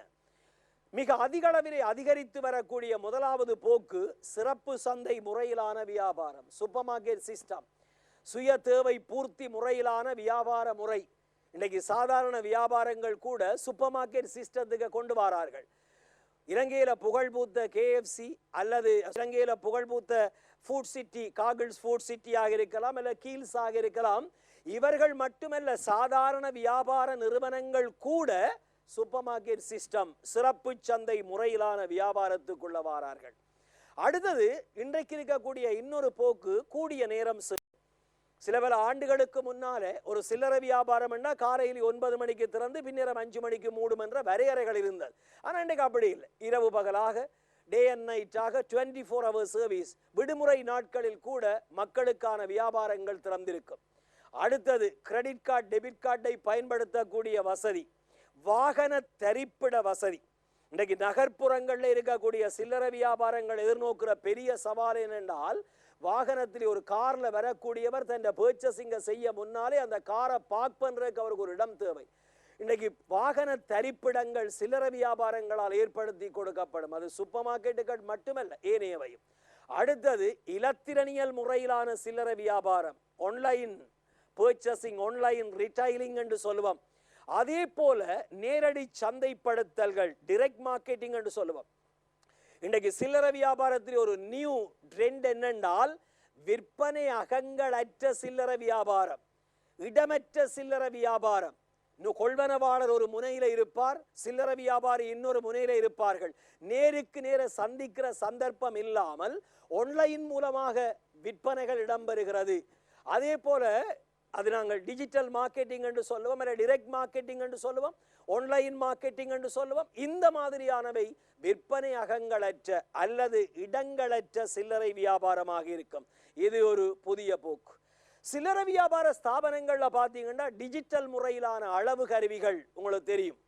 மிக அதிக அளவிலே அதிகரித்து வரக்கூடிய முதலாவது போக்கு சிறப்பு சந்தை முறையிலான வியாபாரம், சூப்பர் மார்க்கெட் சிஸ்டம், சுய தேவை பூர்த்தி முறையிலான வியாபார முறை. இன்னைக்கு சாதாரண வியாபாரங்கள் கூட சூப்பர் மார்க்கெட் சிஸ்டத்துக்கு கொண்டு வரார்கள். இலங்கையில புகழ்பூத்த KFC அல்லது இலங்கையில புகழ்பூத்த ஃபுட் சிட்டி, காகிள்ஸ் ஃபுட் சிட்டியாக இருக்கலாம், அல்ல கீல்ஸ் ஆக இருக்கலாம். இவர்கள் மட்டுமல்ல, சாதாரண வியாபார நிறுவனங்கள் கூட சூப்பர் மார்க்கெட் சிஸ்டம், சிறப்பு சந்தை முறையிலான வியாபாரத்துக்குள்ள வாரார்கள். அடுத்தது இன்றைக்கு இருக்கக்கூடிய இன்னொரு போக்கு கூடிய நேரம். சில பல ஆண்டுகளுக்கு முன்னாலே ஒரு சில்லறை வியாபாரம் என்ன, காலையில் 9 மணிக்கு திறந்து பின்னரம் 5 மணிக்கு மூடும் என்ற வரையறைகள் இருந்தது. ஆனால் இன்றைக்கு அப்படி இல்லை. இரவு பகலாக, டே அண்ட் நைட்டாக 24 hour சர்வீஸ். விடுமுறை நாட்களில் கூட மக்களுக்கான வியாபாரங்கள் திறந்திருக்கும். அடுத்தது கிரெடிட் கார்டு, டெபிட் கார்டை பயன்படுத்தக்கூடிய வசதி, வாகன தரிப்பிட வசதி. இன்றைக்கு நகர்ப்புறங்களில் இருக்கக்கூடிய சில்லறை வியாபாரங்கள் எதிர்நோக்கிற பெரிய சவால் என்னென்றால், வாகனத்தில் ஒரு கார்ல வரக்கூடியவர் தன் பர்ச்சேசிங்கை செய்ய முன்னாலே அந்த காரை பார்க் பண்றதுக்கு அவருக்கு ஒரு இடம் தேவை. இன்றைக்கு வாகன தரிப்பிடங்கள் சில்லறை வியாபாரங்களால் ஏற்படுத்தி கொடுக்கப்படும். அது சூப்பர் மார்க்கெட்டுகள் மட்டுமல்ல, ஏனையவையும். அடுத்தது இலத்திரனியல் முறையிலான சில்லறை வியாபாரம், ஆன்லைன் பர்ச்சேசிங், ஆன்லைன் ரிட்டைலிங் என்று சொல்லுவோம். அதே போல நேரடி சந்தைப்படுத்தல்கள், டைரக்ட் மார்க்கெட்டிங் என்று சொல்லுவோம். இன்றைக்கு சில்லறை வியாபாரத்தில் ஒரு நியூ ட்ரெண்ட் என்னென்றால் விற்பனை அகங்களற்ற சில்லறை வியாபாரம், இடமற்ற சில்லறை வியாபாரம். கொள்வனவாளர் ஒரு முனையில இருப்பார், சில்லறை வியாபாரி இன்னொரு முனையில இருப்பார்கள். நேருக்கு நேர சந்திக்கிற சந்தர்ப்பம் இல்லாமல் ஆன்லைன் மூலமாக விற்பனைகள் இடம்பெறுகிறது. அதே போல அது நாங்கள் டிஜிட்டல் மார்க்கெட்டிங் என்று சொல்லுவோம், அல்ல டைரக்ட் மார்க்கெட்டிங் என்று சொல்லுவோம், ஆன்லைன் மார்க்கெட்டிங் என்று சொல்லுவோம். இந்த மாதிரியானவை விற்பனை அகங்களற்ற அல்லது இடங்களற்ற சில்லறை வியாபாரமாக இருக்கும். இது ஒரு புதிய போக்கு. சில்லறை வியாபார ஸ்தாபனங்கள்ல பார்த்தீங்கன்னா டிஜிட்டல் முறையிலான அளவு கருவிகள் உங்களுக்கு தெரியும்.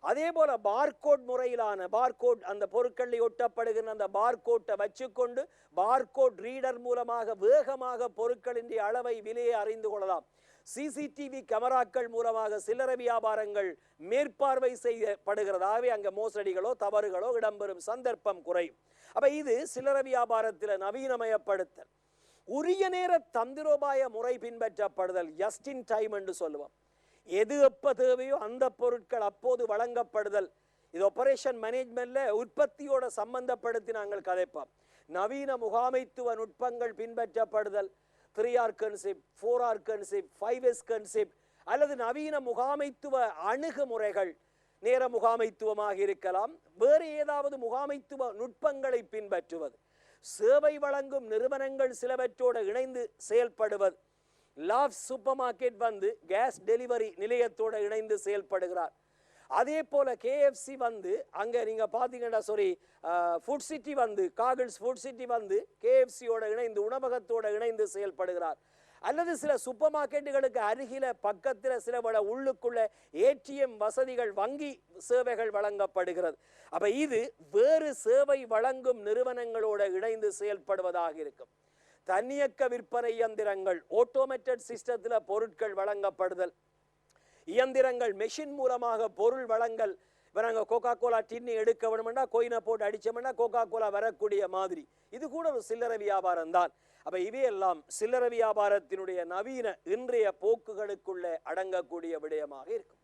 அதே போல பார்கோட் முறையிலான பார்கோட், அந்த பொருட்களில் ஒட்டப்படுகிற அந்த பார்கோட்டை வச்சுக்கொண்டு பார்கோட் ரீடர் மூலமாக வேகமாக பொருட்களின் அளவை, விலையை அறிந்து கொள்ளலாம். சிசிடிவி கேமராக்கள் மூலமாக சில்லறை வியாபாரங்கள் மேற்பார்வை செய்யப்படுகிறதாவே அங்கே மோசடிகளோ தவறுகளோ இடம்பெறும் சந்தர்ப்பம் குறையும். அப்ப இது சில்லறை வியாபாரத்தில் நவீனமயப்படுத்தல். உரிய நேர தந்திரோபாய முறை பின்பற்றப்படுதல், ஜஸ்ட் இன் டைம் என்று சொல்லுவோம். எது எப்ப தேவையோ அந்த பொருட்கள் அப்போது வழங்கப்படுதல். இது ஆபரேஷன் மேனேஜ்மெண்ட்ல உற்பத்தியோட சம்பந்தப்படுத்தி நாங்கள் கதைப்போம். நவீன முகாமைத்துவ நுட்பங்கள் பின்பற்றப்படுதல், 3R concept, 4R concept, 5S concept, அல்லது நவீன முகாமைத்துவ அணுகுமுறைகள், நேர முகாமைத்துவமாக இருக்கலாம், வேறு ஏதாவது முகாமைத்துவ நுட்பங்களை பின்பற்றுவது. சேவை வழங்கும் நிறுவனங்கள் சிலவற்றோடு இணைந்து செயல்படுவது. லாவ் சூப்பர் மார்க்கெட் வந்து கேஸ் டெலிவரி நிலையத்தோடு இணைந்து செயல்படுகிறார். அதே போல KFC வந்து அங்கே நீங்கள் பார்த்தீங்கன்னா ஃபுட் சிட்டி வந்து காகிள்ஸ் ஃபுட் சிட்டி வந்து KFCயோட இணைந்து உணவகத்தோடு இணைந்து செயல்படுகிறார். அல்லது சில சூப்பர் மார்க்கெட்டுகளுக்கு அருகில பக்கத்தில் சில உள்ளுக்குள்ள ATM வசதிகள், வங்கி சேவைகள் வழங்கப்படுகிறது. அப்ப இது வேறு சேவை வழங்கும் நிறுவனங்களோடு இணைந்து செயல்படுவதாக இருக்கும். தன்னியக்க விற்பனை இயந்திரங்கள், ஆட்டோமேட்டட் சிஸ்டத்தில் பொருட்கள் வழங்கப்படுதல், இயந்திரங்கள் மெஷின் மூலமாக பொருள் வழங்கல். இப்போ நாங்கள் கோகா கோலா டின்னி எடுக்க வேணும்னா கோயினை போட்டு அடித்தோம்னா கோகா கோலா வரக்கூடிய மாதிரி, இது கூட ஒரு சில்லறை வியாபாரம் தான். அப்போ இவையெல்லாம் சில்லறை வியாபாரத்தினுடைய நவீன இன்றைய போக்குகளுக்குள்ளே அடங்கக்கூடிய விடயமாக இருக்கும்.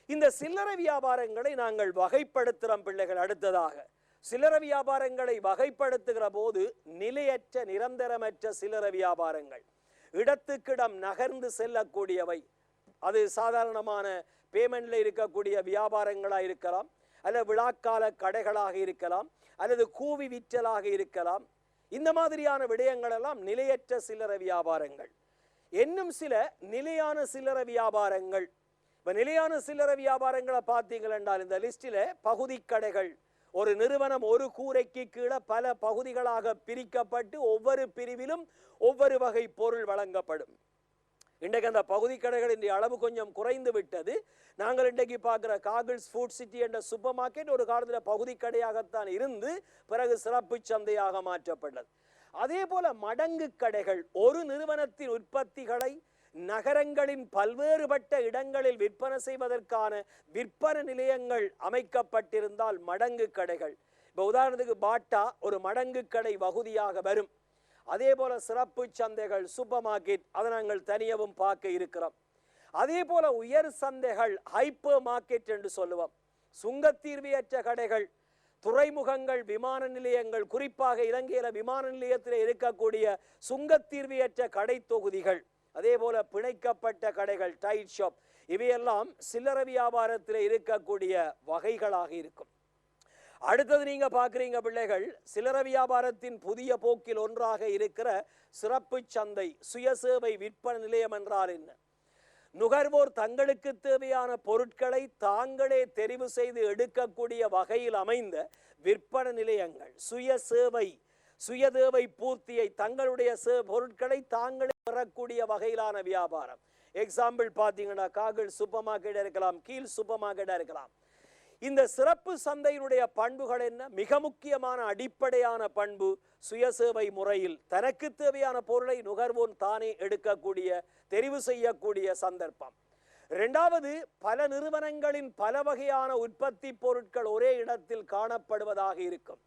இந்த சில்லறை வியாபாரங்களை நாங்கள் வகைப்படுத்துகிறோம் பிள்ளைகள். அடுத்ததாக சில்லறை வியாபாரங்களை வகைப்படுத்துகிற போது நிலையற்ற, நிரந்தரமற்ற சில்லறை வியாபாரங்கள், இடத்துக்கிடம் நகர்ந்து செல்லக்கூடியவை, அது சாதாரணமான பேமெண்ட்ல இருக்கக்கூடிய வியாபாரங்களாக இருக்கலாம், அல்லது விழாக்கால கடைகளாக இருக்கலாம், அல்லது கூவி விற்றலாக இருக்கலாம். இந்த மாதிரியான விடயங்கள் எல்லாம் நிலையற்ற சில்லறை வியாபாரங்கள். இன்னும் சில நிலையான சில்லறை வியாபாரங்கள். இப்போ நிலையான சில்லறை வியாபாரங்களை பார்த்தீங்கள் என்றால் இந்த லிஸ்டில் பகுதி கடைகள், ஒரு நிறுவனம் ஒரு கூரைக்கு கீழே பல பகுதிகளாக பிரிக்கப்பட்டு ஒவ்வொரு பிரிவிலும் ஒவ்வொரு வகை பொருள் வழங்கப்படும். இன்றைக்கு அந்த பகுதி கடைகளின் அளவு கொஞ்சம் குறைந்து விட்டது. நாங்கள் இன்றைக்கு பார்க்குற காகிள்ஸ் ஃபுட் சிட்டி என்ற சூப்பர் மார்க்கெட் ஒரு காலத்தில் பகுதி கடையாகத்தான் இருந்து பிறகு சிறப்பு சந்தையாக மாற்றப்பட்டது. அதே போல மடங்கு கடைகள், ஒரு நிறுவனத்தின் உற்பத்திகளை நகரங்களின் பல்வேறுபட்ட இடங்களில் விற்பனை செய்வதற்கான விற்பனை நிலையங்கள் அமைக்கப்பட்டிருந்தால் மடங்கு கடைகள். இப்போ உதாரணத்துக்கு பாட்டா ஒரு மடங்கு கடை வகுதியாக வரும். அதே போல சிறப்பு சந்தைகள், சூப்பர் மார்க்கெட், அதை நாங்கள் தனியவும் பார்க்க இருக்கிறோம். அதே போல உயர் சந்தைகள், ஹைப்பர் மார்க்கெட் என்று சொல்லுவோம். சுங்கத்தீர்வையற்ற கடைகள், துறைமுகங்கள், விமான நிலையங்கள், குறிப்பாக இலங்கையில விமான நிலையத்தில் இருக்கக்கூடிய சுங்கத்தீர்வையற்ற கடை தொகுதிகள், அதே போல பிணைக்கப்பட்ட கடைகள், டைட் ஷாப், இவையெல்லாம் சில்லறை வியாபாரத்தில் இருக்கக்கூடிய வகைகளாக இருக்கும். அடுத்தது நீங்க பார்க்குறீங்க பிள்ளைகள், சில்லறை வியாபாரத்தின் புதிய போக்கில் ஒன்றாக இருக்கிற சிறப்பு சந்தை, சுயசேவை விற்பனை நிலையம் என்றால் என்ன? நுகர்வோர் தங்களுக்கு தேவையான பொருட்களை தாங்களே தெரிவு செய்து எடுக்கக்கூடிய வகையில் அமைந்த விற்பனை நிலையங்கள், சுயசேவை, சுயதேவை பூர்த்தியை, தங்களுடைய பொருட்களை தாங்களே பெறக்கூடிய வகையிலான வியாபாரம். எக்ஸாம்பிள் பார்த்தீங்கன்னா காகிள் சூப்பர் மார்க்கெட் இருக்கலாம், கீழ் சூப்பர் மார்க்கெட்டாக இருக்கலாம். இந்த சிறப்பு சந்தையினுடைய பண்புகள் என்ன? மிக முக்கியமான அடிப்படையான பண்பு சுயசேவை முறையில் தனக்கு தேவையான பொருளை நுகர்வோன் தானே எடுக்கக்கூடிய, தெரிவு செய்யக்கூடிய சந்தர்ப்பம். இரண்டாவது, பல நிறுவனங்களின் பல வகையான உற்பத்தி பொருட்கள் ஒரே இடத்தில் காணப்படுவதாக இருக்கும்.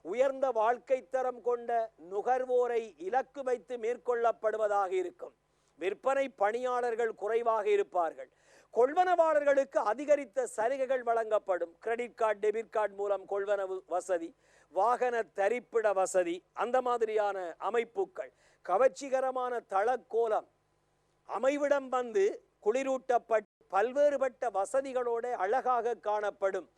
உயர்ந்த வாழ்க்கை தரம் கொண்ட நுகர்வோரை இலக்கு வைத்து மேற்கொள்ளப்படுவதாக இருக்கும். விற்பனை பணியாளர்கள் குறைவாக இருப்பார்கள். கொள்வனவாளர்களுக்கு அதிகரித்த சலுகைகள் வழங்கப்படும். கிரெடிட் கார்டு, டெபிட் கார்டு மூலம் கொள்வனவு வசதி, வாகன தரிப்பிட வசதி, அந்த மாதிரியான அமைப்புகள், கவர்ச்சிகரமான தளக்கோலம், அமைவிடம் வந்து குளிரூட்டப்பட்டு பல்வேறுபட்ட வசதிகளோட அழகாக காணப்படும்.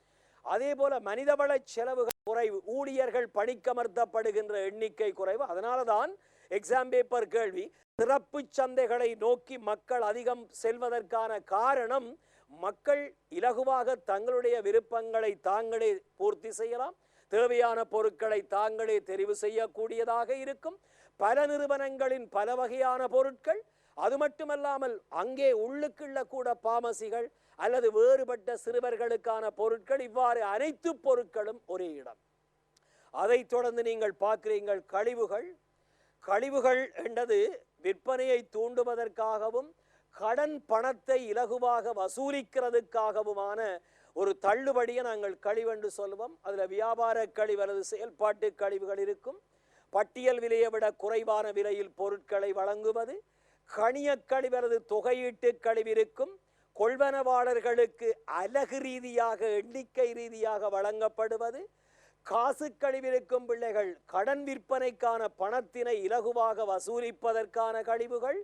அதே போல மனிதவள செலவுகள் குறைவு, ஊழியர்கள் பணிக்கமர்த்தப்படுகின்ற எண்ணிக்கை குறைவு. அதனால தான் எக்ஸாம் பேப்பர் கேள்வி, சிறப்பு சந்தைகளை நோக்கி மக்கள் அதிகம் செல்வதற்கான காரணம், மக்கள் இலகுவாக தங்களுடைய விருப்பங்களை தாங்களே பூர்த்தி செய்யலாம், தேவையான பொருட்களை தாங்களே தெரிவு செய்யக்கூடியதாக இருக்கும். பல நிறுவனங்களின் பல வகையான பொருட்கள், அது மட்டுமல்லாமல் அங்கே உள்ளுக்குள்ள கூட பாமசிகள் அல்லது வேறுபட்ட சிறுவர்களுக்கான பொருட்கள், இவ்வாறு அனைத்து பொருட்களும் ஒரே இடம். அதைத் தொடர்ந்து நீங்கள் பார்க்கிறீர்கள் கழிவுகள் என்றது விற்பனையை தூண்டுவதற்காகவும் கடன் பணத்தை இலகுவாக வசூலிக்கிறதுக்காகவுமான ஒரு தள்ளுபடியை நாங்கள் கழிவென்று சொல்லுவோம். அதில் வியாபார கழிவு அல்லது செயல்பாட்டு கழிவுகள் இருக்கும். பட்டியல் விலையை விட குறைவான விலையில் பொருட்களை வழங்குவது, கணிய கழிவு அல்லது தொகையீட்டு கழிவு இருக்கும். கொள்வனவாளர்களுக்கு அலகு ரீதியாக, எண்ணிக்கை ரீதியாக வழங்கப்படுவது. காசு கழிவிருக்கும் பிள்ளைகள் கடன் விற்பனைக்கான பணத்தினை இலகுவாக வசூலிப்பதற்கான கழிவுகள்.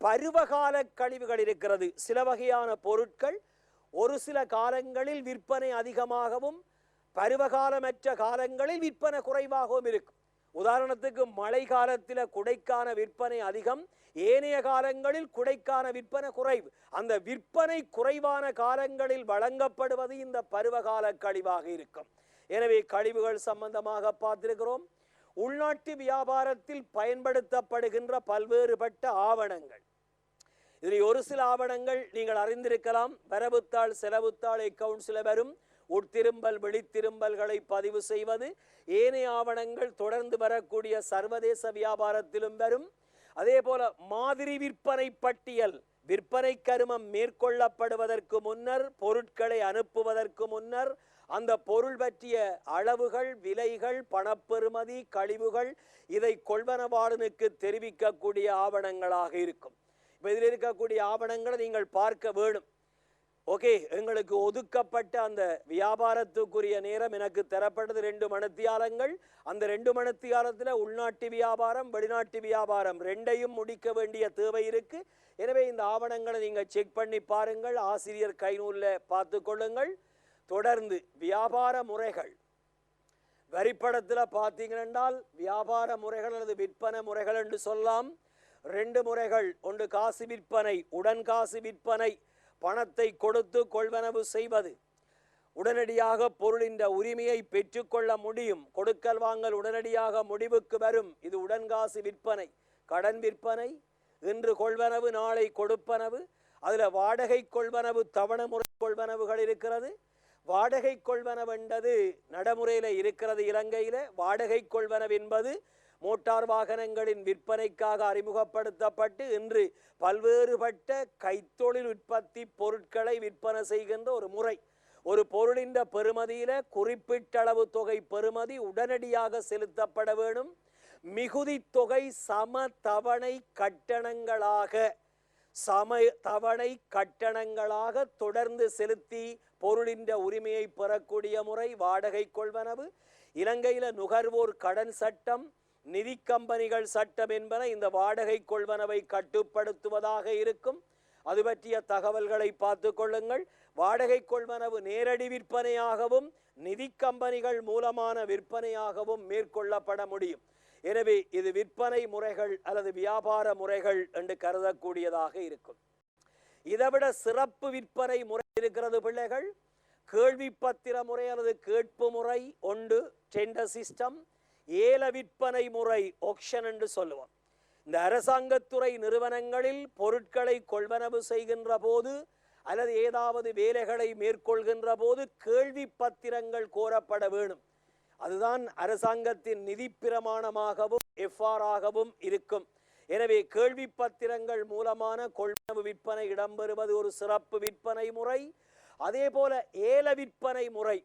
பருவகால கழிவுகள் இருக்கிறது. சில வகையான பொருட்கள் ஒரு சில காலங்களில் விற்பனை அதிகமாகவும் பருவகாலமற்ற காலங்களில் விற்பனை குறைவாகவும் இருக்கும். உதாரணத்துக்கு மழை காலத்தில் குடைக்கான விற்பனை அதிகம், ஏனைய காலங்களில் குடைக்கான விற்பனை குறைவு. அந்த விற்பனை குறைவான காலங்களில் வழங்கப்படுவது இந்த பருவகால கழிவாக இருக்கும். எனவே கழிவுகள் சம்பந்தமாக பார்த்திருக்கிறோம். உள்நாட்டு வியாபாரத்தில் பயன்படுத்தப்படுகின்ற பல்வேறுபட்ட ஆவணங்கள், இதில் ஒரு சில ஆவணங்கள் நீங்கள் அறிந்திருக்கலாம். வரவுத்தாள், செலவுத்தாள், அக்கவுண்ட்ஸில் வரும். உட்திரும்பல், வெளித்திரும்பல்களை பதிவு செய்வது. ஏனைய ஆவணங்கள் தொடர்ந்து வரக்கூடிய சர்வதேச வியாபாரத்திலும் வரும். அதே போல மாதிரி விற்பனை பட்டியல், விற்பனை கருமம் மேற்கொள்ளப்படுவதற்கு முன்னர், பொருட்களை அனுப்புவதற்கு முன்னர் அந்த பொருள் பற்றிய அளவுகள், விலைகள், பணப்பெறுமதி, கழிவுகள், இதை கொள்வனவாளனுக்கு தெரிவிக்கக்கூடிய ஆவணங்களாக இருக்கும். இப்போ இதில் இருக்கக்கூடிய ஆவணங்களை நீங்கள் பார்க்க வேணும். ஓகே, எங்களுக்கு ஒதுக்கப்பட்ட அந்த வியாபாரத்துக்குரிய நேரம் எனக்கு தரப்பட்டது 2 மணித்தியாலங்கள். அந்த 2 மணித்தியாலத்தில் உள்நாட்டு வியாபாரம், வெளிநாட்டு வியாபாரம் ரெண்டையும் முடிக்க வேண்டிய தேவை இருக்கு. எனவே இந்த ஆவணங்களை நீங்கள் செக் பண்ணி பாருங்கள். ஆசிரியர் கைநூலில் பார்த்து கொள்ளுங்கள். தொடர்ந்து வியாபார முறைகள், வரிப்படத்தில் பார்த்தீங்கன்னால் வியாபார முறைகள் அல்லது விற்பனை முறைகள் என்று சொல்லலாம். 2 முறைகள். ஒன்று காசு விற்பனை, உடன் காசு விற்பனை, பணத்தை கொடுத்து கொள்வனவு செய்வது. உடனடியாக பொருளின் உரிமையை பெற்றுக்கொள்ள முடியும். கொடுக்கல் வாங்கல் உடனடியாக முடிவுக்கு வரும். இது உடன்காசு விற்பனை. கடன் விற்பனை, இன்று கொள்வனவு நாளை கொடுப்பனவு. அதில் வாடகை கொள்வனவு, தவணை முறை கொள்வனவுகள் இருக்கிறது. வாடகை கொள்வனவு என்பது நடைமுறையில் இருக்கிறது இலங்கையில். வாடகை கொள்வனவு என்பது மோட்டார் வாகனங்களின் விற்பனைக்காக அறிமுகப்படுத்தப்பட்டு இன்று பல்வேறுபட்ட கைத்தொழில் உற்பத்தி பொருட்களை விற்பனை செய்கின்ற ஒரு முறை. ஒரு பொருளின் பெறுமதியில குறிப்பிட்டளவு தொகை பெறுமதி உடனடியாக செலுத்தப்பட வேண்டும். மிகுதி தொகை சம தவணை கட்டணங்களாக தொடர்ந்து செலுத்தி பொருளின் உரிமையை பெறக்கூடிய முறை வாடகை கொள்வனவு. இலங்கையில நுகர்வோர் கடன் சட்டம், நிதி கம்பெனிகள் சட்டம் என்பன இந்த வாடகை கொள்வனவை கட்டுப்படுத்துவதாக இருக்கும். அது பற்றிய தகவல்களை பார்த்து கொள்ளுங்கள். வாடகை கொள்வனவு நேரடி விற்பனையாகவும் நிதி கம்பெனிகள் மூலமான விற்பனையாகவும் மேற்கொள்ளப்பட முடியும். எனவே இது விற்பனை முறைகள் அல்லது வியாபார முறைகள் என்று கருதக்கூடியதாக இருக்கும். இதைவிட சிறப்பு விற்பனை முறை இருக்கிறது பிள்ளைகள். கேள்வி பத்திர முறை அல்லது கேட்பு முறை ஒன்று, டெண்டர் சிஸ்டம். ஏல விற்பனை முறை, ஆக்ஷன் என்று சொல்லுவோம். இந்த அரசாங்கத்துறை நிறுவனங்களில் பொருட்களை கொள்வனவு செய்கின்ற போது அல்லது ஏதாவது வேலைகளை மேற்கொள்கின்ற போது கேள்வி பத்திரங்கள் கோரப்பட வேணும். அதுதான் அரசாங்கத்தின் நிதி பிரமாணமாகவும் எஃப்ஆர் ஆகவும் இருக்கும். எனவே கேள்வி பத்திரங்கள் மூலமான கொள்வனவு விற்பனை இடம்பெறுவது ஒரு சிறப்பு விற்பனை முறை. அதே போல ஏல விற்பனை முறை,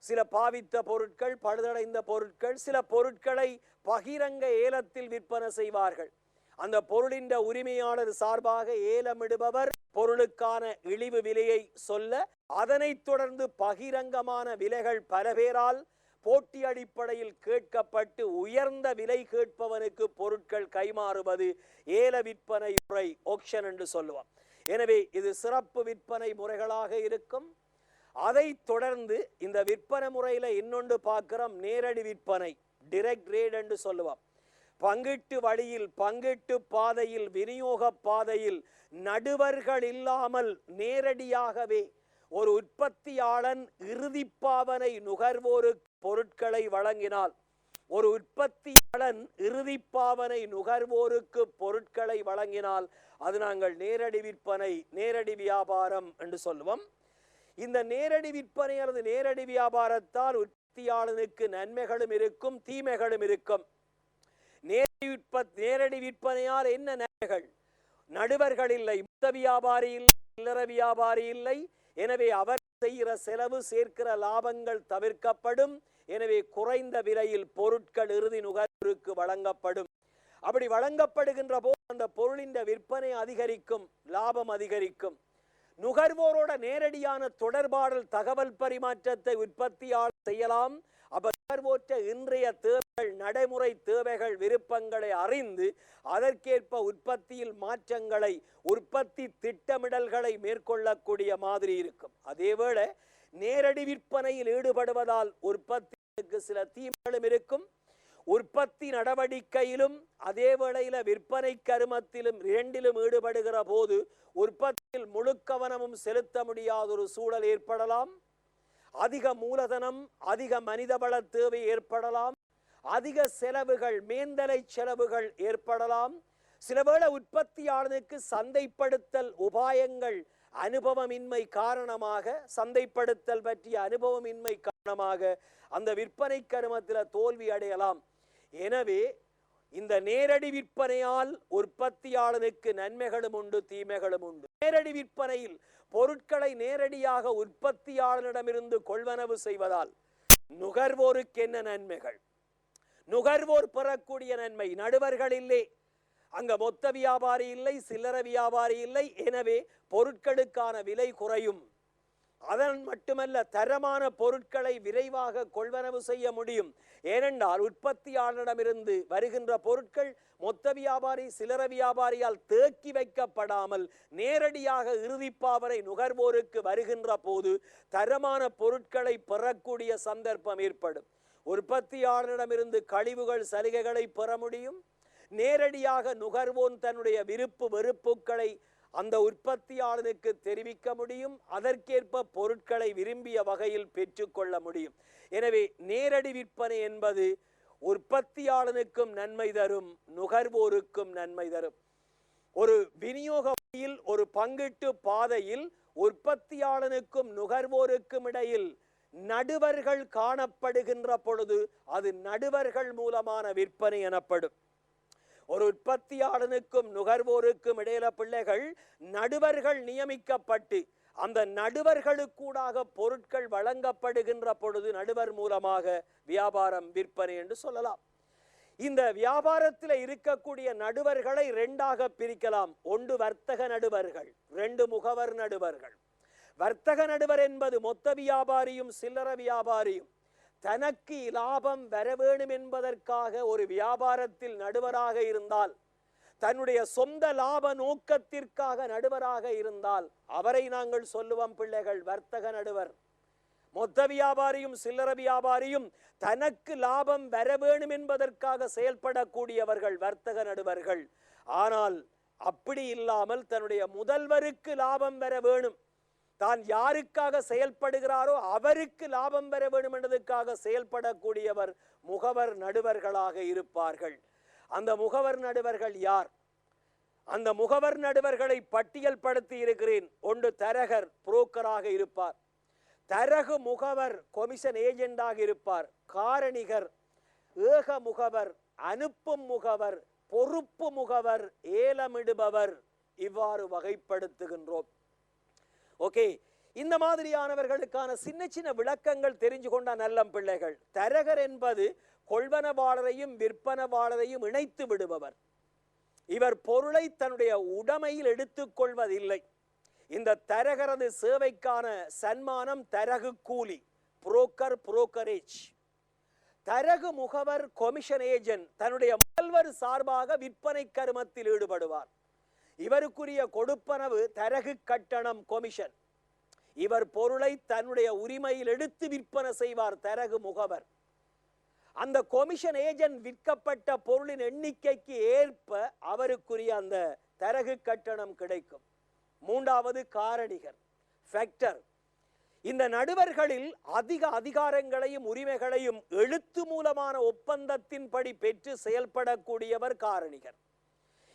சில பாவித்த பொருட்கள், பழுதடைந்த பொருட்கள், சில பொருட்களை பகிரங்க ஏலத்தில் விற்பனை செய்வார்கள். அந்த பொருளின் உரிமையாளர் சார்பாக ஏலமிடுபவர் பொருளுக்கான இழிவு விலையை சொல்ல, அதனைத் தொடர்ந்து பகிரங்கமான விலைகள் பல பேரால் போட்டி அடிப்படையில் கேட்கப்பட்டு உயர்ந்த விலை கேட்பவனுக்கு பொருட்கள் கைமாறுவது ஏல விற்பனை முறை, ஆக்ஷன் என்று சொல்லுவோம். எனவே இது சிறப்பு விற்பனை முறைகளாக இருக்கும். அதை தொடர்ந்து இந்த விற்பனை முறையில் இன்னொன்று பார்க்கிறோம், நேரடி விற்பனை, டைரக்ட் ட்ரேட் என்று சொல்லுவோம். பங்கிட்டு வழியில், பங்கிட்டு பாதையில், விநியோக பாதையில் நடுவர்கள் இல்லாமல் நேரடியாகவே ஒரு உற்பத்தியாளன் இறுதிப்பாவனை நுகர்வோருக்கு பொருட்களை வழங்கினால், ஒரு உற்பத்தியாளன் இறுதிப்பாவனை நுகர்வோருக்கு பொருட்களை வழங்கினால் அது நாங்கள் நேரடி விற்பனை, நேரடி வியாபாரம் என்று சொல்லுவோம். இந்த நேரடி விற்பனை அல்லது நேரடி வியாபாரத்தால் உற்பத்தியாளனுக்கு நன்மைகளும் இருக்கும், தீமைகளும் இருக்கும். நேரடி விற்பனையால் என்ன நன்மைகள்? நடுவர்கள் இல்லை, மொத்த வியாபாரி இல்லை, சில்லறை வியாபாரி இல்லை. எனவே அவர் செய்கிற செலவு, சேர்க்கிற லாபங்கள் தவிர்க்கப்படும். எனவே குறைந்த விலையில் பொருட்கள் இறுதி நுகர்வோருக்கு வழங்கப்படும். அப்படி வழங்கப்படுகின்ற போது அந்த பொருளின் விற்பனை அதிகரிக்கும், லாபம் அதிகரிக்கும். நுகர்வோரோட நேரடியான தொடர்பாடல், தகவல் பரிமாற்றத்தை உற்பத்தியாளர் செய்யலாம். அப்ப நுகர்வோற்ற இன்றைய தேவைகள், நடைமுறை தேவைகள், விருப்பங்களை அறிந்து அதற்கேற்ப உற்பத்தியில் மாற்றங்களை, உற்பத்தி திட்டமிடல்களை மேற்கொள்ளக்கூடிய மாதிரி இருக்கும். அதேவேளை நேரடி விற்பனையில் ஈடுபடுவதால் உற்பத்திக்கு சில தீமைகளும் இருக்கும். உற்பத்தி நடவடிக்கையிலும் அதே வேளையில விற்பனை கருமத்திலும் இரண்டிலும் ஈடுபடுகிற போது உற்பத்தியில் முழு கவனமும் செலுத்த முடியாத ஒரு சூழல் ஏற்படலாம். அதிக மூலதனம், அதிக மனிதவள தேவை ஏற்படலாம். அதிக செலவுகள், மேந்தலை செலவுகள் ஏற்படலாம். சிலவேளை உற்பத்தியாளனுக்கு சந்தைப்படுத்தல் உபாயங்கள் அனுபவமின்மை காரணமாக, சந்தைப்படுத்தல் பற்றிய அனுபவமின்மை காரணமாக அந்த விற்பனை கருமத்தில் தோல்வி அடையலாம். எனவே இந்த நேரடி விற்பனையால் உற்பத்தியாளனுக்கு நன்மைகளும் உண்டு, தீமைகளும் உண்டு. நேரடி விற்பனையில் பொருட்களை நேரடியாக உற்பத்தியாளனிடமிருந்து கொள்வனவு செய்வதால் நுகர்வோருக்கு என்ன நன்மைகள்? நுகர்வோர் பெறக்கூடிய நன்மை, நடுவர்கள் இல்லை, அங்க மொத்த வியாபாரி இல்லை, சில்லறை வியாபாரி இல்லை. எனவே பொருட்களுக்கான விலை குறையும். அதன் மட்டுமல்ல, தரமான பொருட்களை விரைவாக கொள்வனவு செய்ய முடியும். ஏனென்றால் உற்பத்தியாளரிடமிருந்து வருகின்ற பொருட்கள் மொத்த வியாபாரி, சில்லறை வியாபாரியால் தேக்கி வைக்கப்படாமல் நேரடியாக இறுதிப்பாவனை நுகர்வோருக்கு வருகின்ற போது தரமான பொருட்களை பெறக்கூடிய சந்தர்ப்பம் ஏற்படும். உற்பத்தியாளரிடமிருந்து கழிவுகள், சலுகைகளை பெற முடியும். நேரடியாக நுகர்வோன் தன்னுடைய விருப்பு வெறுப்புகளை அந்த உற்பத்தியாளனுக்கு தெரிவிக்க முடியும். அதற்கேற்ப பொருட்களை விரும்பிய வகையில் பெற்றுக்கொள்ள முடியும். எனவே நேரடி விற்பனை என்பது உற்பத்தியாளனுக்கும் நன்மை தரும், நுகர்வோருக்கும் நன்மை தரும். ஒரு விநியோக வழியில், ஒரு பங்கிட்டு பாதையில் உற்பத்தியாளனுக்கும் நுகர்வோருக்கும் இடையில் நடுவர்கள் காணப்படுகின்ற பொழுது அது நடுவர்கள் மூலமான விற்பனை எனப்படும். ஒரு உற்பத்தியாளனுக்கும் நுகர்வோருக்கும் இடையில பிள்ளைகள் நடுவர்கள் நியமிக்கப்பட்டு அந்த நடுவர்களுக்கூடாக பொருட்கள் வழங்கப்படுகின்ற பொழுது நடுவர் மூலமாக வியாபாரம், விற்பனை என்று சொல்லலாம். இந்த வியாபாரத்தில் இருக்கக்கூடிய நடுவர்களை இரண்டாக பிரிக்கலாம். ஒன்று வர்த்தக நடுவர்கள், ரெண்டு முகவர் நடுவர்கள். வர்த்தக நடுவர் என்பது மொத்த வியாபாரியும் சில்லறை வியாபாரியும் தனக்கு லாபம் வர வேண்டும் என்பதற்காக ஒரு வியாபாரத்தில் நடுவராக இருந்தால், தன்னுடைய சொந்த லாப நோக்கத்திற்காக நடுவராக இருந்தால் அவரை நாங்கள் சொல்லுவோம் பிள்ளைகள் வர்த்தக நடுவர். மொத்த வியாபாரியும் சில்லறை வியாபாரியும் தனக்கு லாபம் வர வேண்டும் என்பதற்காக செயல்படக்கூடியவர்கள் வர்த்தக நடுவர்கள். ஆனால் அப்படி இல்லாமல் தன்னுடைய முதல்வருக்கு லாபம் வர வேணும், தான் யாருக்காக செயல்படுகிறாரோ அவருக்கு லாபம் பெற வேண்டும் என்பதற்காக செயல்படக்கூடியவர் முகவர் நடுவர்களாக இருப்பார்கள். அந்த முகவர் நடுவர்கள் யார்? அந்த முகவர் நடுவர்களை பட்டியல் படுத்தி இருக்கிறேன். ஒன்று தரகர், புரோக்கராக இருப்பார். தரகு முகவர் கொமிஷன் ஏஜெண்டாக இருப்பார். காரணிகர், ஏக முகவர், அனுப்பும் முகவர், பொறுப்பு முகவர், ஏலமிடுபவர், இவ்வாறு வகைப்படுத்துகின்றோம். ஓகே, இந்த மாதிரியானவர்களுக்கான சின்ன சின்ன விளக்கங்கள் தெரிஞ்சு கொண்ட நல்ல பிள்ளைகள். தரகர் என்பது கொள்வனவாளரையும் விற்பனவாளரையும் இணைத்து விடுபவர். இவர் பொருளை தன்னுடைய உடைமையில் எடுத்துக் கொள்வதில்லை. இந்த தரகரது சேவைக்கான சன்மானம் தரகு கூலி, புரோக்கர், புரோக்கரேஜ். தரகு முகவர், கொமிஷன் ஏஜென்ட், தன்னுடைய முதல்வர் சார்பாக விற்பனை கருமத்தில் ஈடுபடுவார். இவருக்குரிய கொடுப்பனவு தரகு கட்டணம், கொமிஷன். இவர் பொருளை தன்னுடைய உரிமையில் எடுத்து விற்பனை செய்வார், தரகு முகவர். அந்த கொமிஷன் ஏஜென்ட் விற்கப்பட்ட பொருளின் எண்ணிக்கைக்கு ஏற்ப அவருக்குரிய அந்த தரகு கட்டணம் கிடைக்கும். மூன்றாவது காரணிகர், ஃபேக்டர். இந்த நடுவர்களில் அதிக அதிகாரங்களையும் உரிமைகளையும் எழுத்து மூலமான ஒப்பந்தத்தின்படி பெற்று செயல்படக்கூடியவர் காரணிகர்.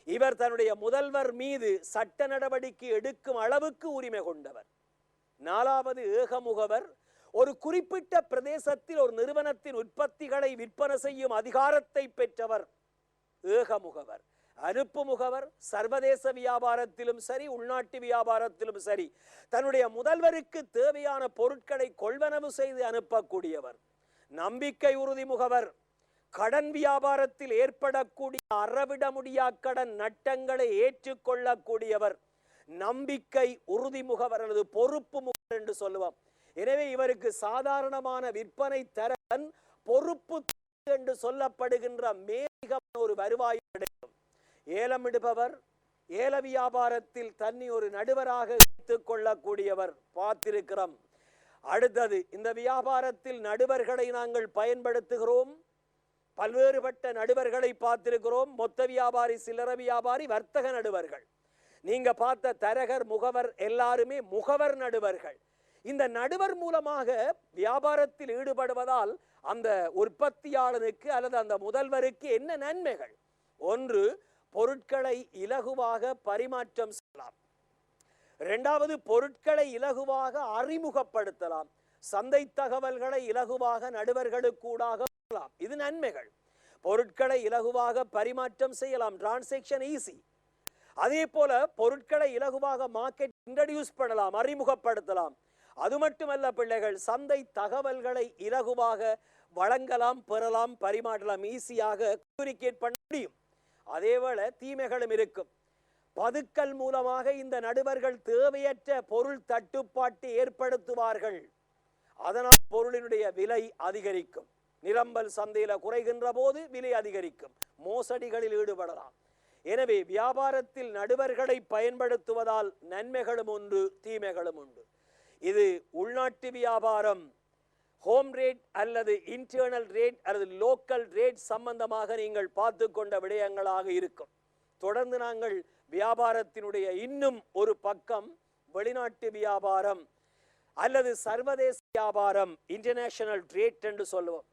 இவர் தன்னுடைய முதல்வர் மீது சட்ட நடவடிக்கை எடுக்கும் அளவுக்கு உரிமை கொண்டவர். நாலாவது ஏகமுகவர். ஒரு குறிப்பிட்ட பிரதேசத்தில் ஒரு நிறுவனத்தின் உற்பத்திகளை விற்பனை செய்யும் அதிகாரத்தை பெற்றவர் ஏகமுகவர். அனுப்பு முகவர். சர்வதேச வியாபாரத்திலும் சரி, உள்நாட்டு வியாபாரத்திலும் சரி, தன்னுடைய முதல்வருக்கு தேவையான பொருட்களை கொள்வனவு செய்து அனுப்பக்கூடியவர். நம்பிக்கை உறுதி முகவர். கடன் வியாபாரத்தில் ஏற்படக்கூடிய அறவிட முடியா கடன் நட்டங்களை ஏற்றுக்கொள்ளக்கூடியவர். நம்பிக்கை உறுதி முகவர் அல்லது பொறுப்பு முகவர் என்று சொல்லுவோம். எனவே இவருக்கு சாதாரணமான விற்பனை தரன் பொறுப்பு என்று சொல்லப்படுகின்ற மேலிகமான ஒரு வருவாய் கிடைக்கும். ஏலமிடுபவர். ஏல வியாபாரத்தில் தன்னை ஒரு நடுவராக வைத்துக் கொள்ளக்கூடியவர், பார்த்திருக்கிறோம். அடுத்தது, இந்த வியாபாரத்தில் நடுவர்களை நாங்கள் பயன்படுத்துகிறோம். பல்வேறுபட்ட நடுவர்களை பார்த்திருக்கிறோம். மொத்த வியாபாரி, சில்லறை வியாபாரி, வர்த்தக நடுவர்கள். நீங்க பார்த்த தரகர், முகவர் எல்லாருமே முகவர் நடுவர்கள். இந்த நடுவர் மூலமாக வியாபாரத்தில் ஈடுபடுவதால் அந்த உற்பத்தியாளனுக்கு அல்லது அந்த முதல்வருக்கு என்ன நன்மைகள்? ஒன்று, பொருட்களை இலகுவாக பரிமாற்றம் செய்யலாம். இரண்டாவது, பொருட்களை இலகுவாக அறிமுகப்படுத்தலாம். சந்தை தகவல்களை இலகுவாக நடுவர்களுக்கூடாக சொல்லலாம். இது நன்மைகள். பொருட்களை இலகுவாக பரிமாற்றம் செய்யலாம், டிரான்சாக்ஷன் ஈஸி. அதே போல பொருட்களை இலகுவாக மார்க்கெட் இன்ட்ரோடியூஸ் பண்ணலாம், அறிமுகப்படுத்தலாம். அது மட்டுமல்ல பிள்ளைகள், சந்தை தகவல்களை இலகுவாக வழங்கலாம், பெறலாம், பரிமாற்றலாம், ஈஸியாக கம்யூனிகேட் பண்ண முடியும். அதேவேளை தீமைகளும் இருக்கும். பதுக்கல் மூலமாக இந்த நடுவர்கள் தேவையற்ற பொருள் தட்டுப்பாட்டை ஏற்படுத்துவார்கள். அதனால் பொருளினுடைய விலை அதிகரிக்கும். நிரம்பல் சந்தையில குறைகின்ற போது விலை அதிகரிக்கும். மோசடிகளில் ஈடுபடலாம். எனவே வியாபாரத்தில் நடுவர்களை பயன்படுத்துவதால் நன்மைகளும் உண்டு, தீமைகளும் உண்டு. இது உள்நாட்டு வியாபாரம், ஹோம் ரேட் அல்லது இன்டர்னல் ரேட் அல்லது லோக்கல் ரேட் சம்பந்தமாக நீங்கள் பார்த்து கொண்ட விடயங்களாக இருக்கும். தொடர்ந்து நாங்கள் வியாபாரத்தினுடைய இன்னும் ஒரு பக்கம், வெளிநாட்டு வியாபாரம் அல்லது சர்வதேச வியாபாரம், இன்டர்நேஷனல் ட்ரேட் என்று சொல்லுவோம்.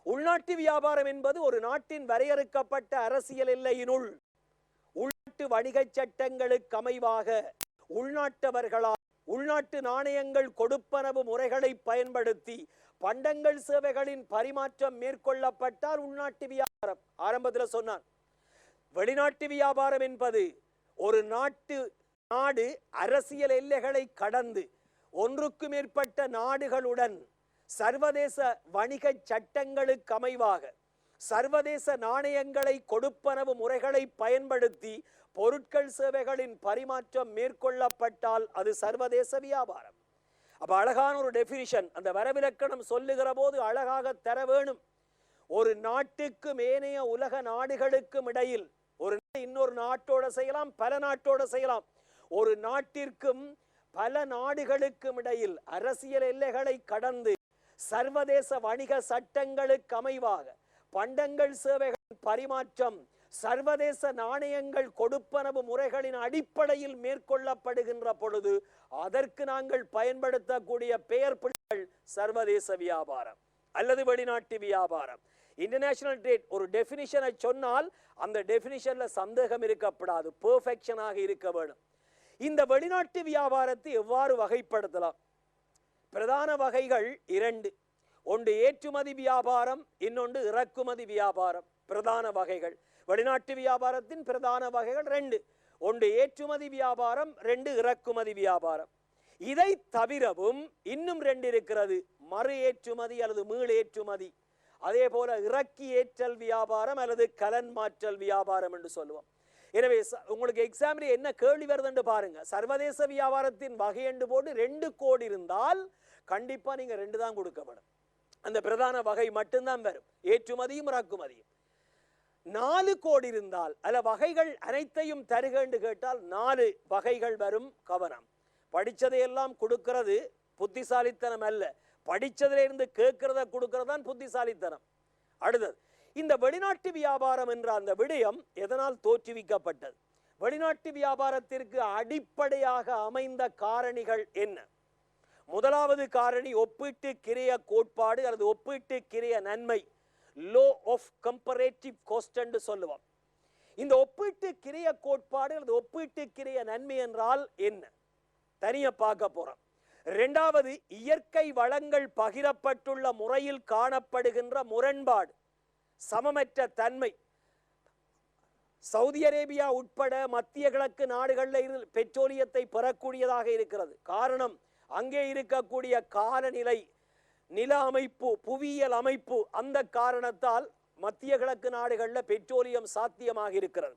உள்நாட்டு வியாபாரம் என்பது ஒரு நாட்டின் வரையறுக்கப்பட்ட அரசியல் எல்லையினுள் உள்நாட்டு வணிக சட்டங்களுக்கு அமைவாக உள்நாட்டவர்களால் உள்நாட்டு நாணயங்கள் கொடுப்பனவு முறைகளை பயன்படுத்தி பண்டங்கள் சேவைகளின் பரிமாற்றம் மேற்கொள்ளப்பட்டால் உள்நாட்டு வியாபாரம். ஆரம்பத்தில் சொன்னான், வெளிநாட்டு வியாபாரம் என்பது ஒரு நாடு அரசியல் எல்லைகளை கடந்து ஒன்றுக்கு மேற்பட்ட நாடுகளுடன் சர்வதேச வணிக சட்டங்களுக்கு அமைவாக சர்வதேச நாணயங்களை கொடுப்பனவு முறைகளை பயன்படுத்தி பொருட்கள் சேவைகளின் பரிமாற்றம் மேற்கொள்ளப்பட்டால் அது சர்வதேச வியாபாரம். அப்ப அழகான ஒரு டெபினிஷன், அந்த வரவிலக்கணம் சொல்லுகிற போது அழகாக தர வேணும். ஒரு நாட்டுக்கு மேனைய உலக நாடுகளுக்கும் இடையில், ஒரு இன்னொரு நாட்டோட செய்யலாம், பல நாட்டோட செய்யலாம். ஒரு நாட்டிற்கும் பல நாடுகளுக்கும் இடையில் அரசியல் எல்லைகளை கடந்து சர்வதேச வணிக சட்டங்களுக்கு அமைவாக பண்டங்கள் சேவைகளின் பரிமாற்றம் சர்வதேச நாணயங்கள் கொடுப்பனவு முறைகளின் அடிப்படையில் மேற்கொள்ளப்படுகின்ற பொழுது அதற்கு நாங்கள் பயன்படுத்தக்கூடிய பெயர் பிள்ளைகள் சர்வதேச வியாபாரம் அல்லது வெளிநாட்டு வியாபாரம். இன்டர்நேஷனல் ட்ரேட் ஒரு டெபினிஷனை சொன்னால் அந்த டெபினிஷன்ல சந்தேகம் இருக்கப்படாது, பெர்ஃபெக்ஷனாக இருக்க வேண்டும். இந்த வெளிநாட்டு வியாபாரத்தை எவ்வாறு வகைப்படுத்தலாம்? பிரதான வகைகள் இரண்டு. ஒன்று ஏற்றுமதி வியாபாரம், இன்னொன்று இறக்குமதி வியாபாரம். பிரதான வகைகள் வெளிநாட்டு வியாபாரத்தின் பிரதான வகைகள் 2. ஒன்று ஏற்றுமதி வியாபாரம், 2 இறக்குமதி வியாபாரம். இதை தவிரவும் இன்னும் 2 இருக்கிறது. மறு ஏற்றுமதி அல்லது மீள் ஏற்றுமதி, அதே போல இறக்கி ஏற்றல் வியாபாரம் அல்லது கலன் மாற்றல் வியாபாரம் என்று சொல்லுவோம். எனவே உங்களுக்கு எக்ஸாம்பிள் என்ன கேள்வி வருதுன்னு பாருங்க. சர்வதேச வியாபாரத்தின் வகை என்று போட்டு 2 கோடு இருந்தால் கண்டிப்பா நீங்க 2 தான் கொடுக்கப்படும். அந்த பிரதான வகை மட்டும்தான் வரும், ஏற்றுமதியும் இறக்குமதியும். 4 கோடி இருந்தால் அல்ல வகைகள் அனைத்தையும் தருக என்று கேட்டால் 4 வகைகள் வரும். கவனம், படிச்சதையெல்லாம் கொடுக்கிறது புத்திசாலித்தனம் அல்ல, படிச்சதிலிருந்து கேட்கிறத கொடுக்கிறதான் புத்திசாலித்தனம். அடுத்தது, இந்த வெளிநாட்டு வியாபாரம் என்ற அந்த விடயம் எதனால் தோற்றுவிக்கப்பட்டது? வெளிநாட்டு வியாபாரத்திற்கு அடிப்படையாக அமைந்த காரணிகள் என்ன? முதலாவது காரணி ஒப்பீட்டு கிரிய கோட்பாடு அல்லது ஒப்பீட்டு கிரிய நன்மை, லோ ஆஃப் கம்பரேட்டிவ் காஸ்ட் என்று சொல்லுவோம். இந்த ஒப்பீட்டு கிரிய கோட்பாடு அல்லது ஒப்பீட்டு கிரிய நன்மை என்றால் என்ன தனியா பார்க்க போறோம். இரண்டாவது, இயற்கை வளங்கள் பகிரப்பட்டுள்ள முறையில் காணப்படுகின்ற முரண்பாடு, சமமற்ற தன்மை. சவுதி அரேபியா உட்பட மத்திய கிழக்கு நாடுகளில் பெட்ரோலியத்தை பெறக்கூடியதாக இருக்கிறது. காரணம், அங்கே இருக்கக்கூடிய காலநிலை, நில அமைப்பு, புவியியல் அமைப்பு, அந்த காரணத்தால் மத்திய கிழக்கு நாடுகளில் பெட்ரோலியம் சாத்தியமாக இருக்கிறது.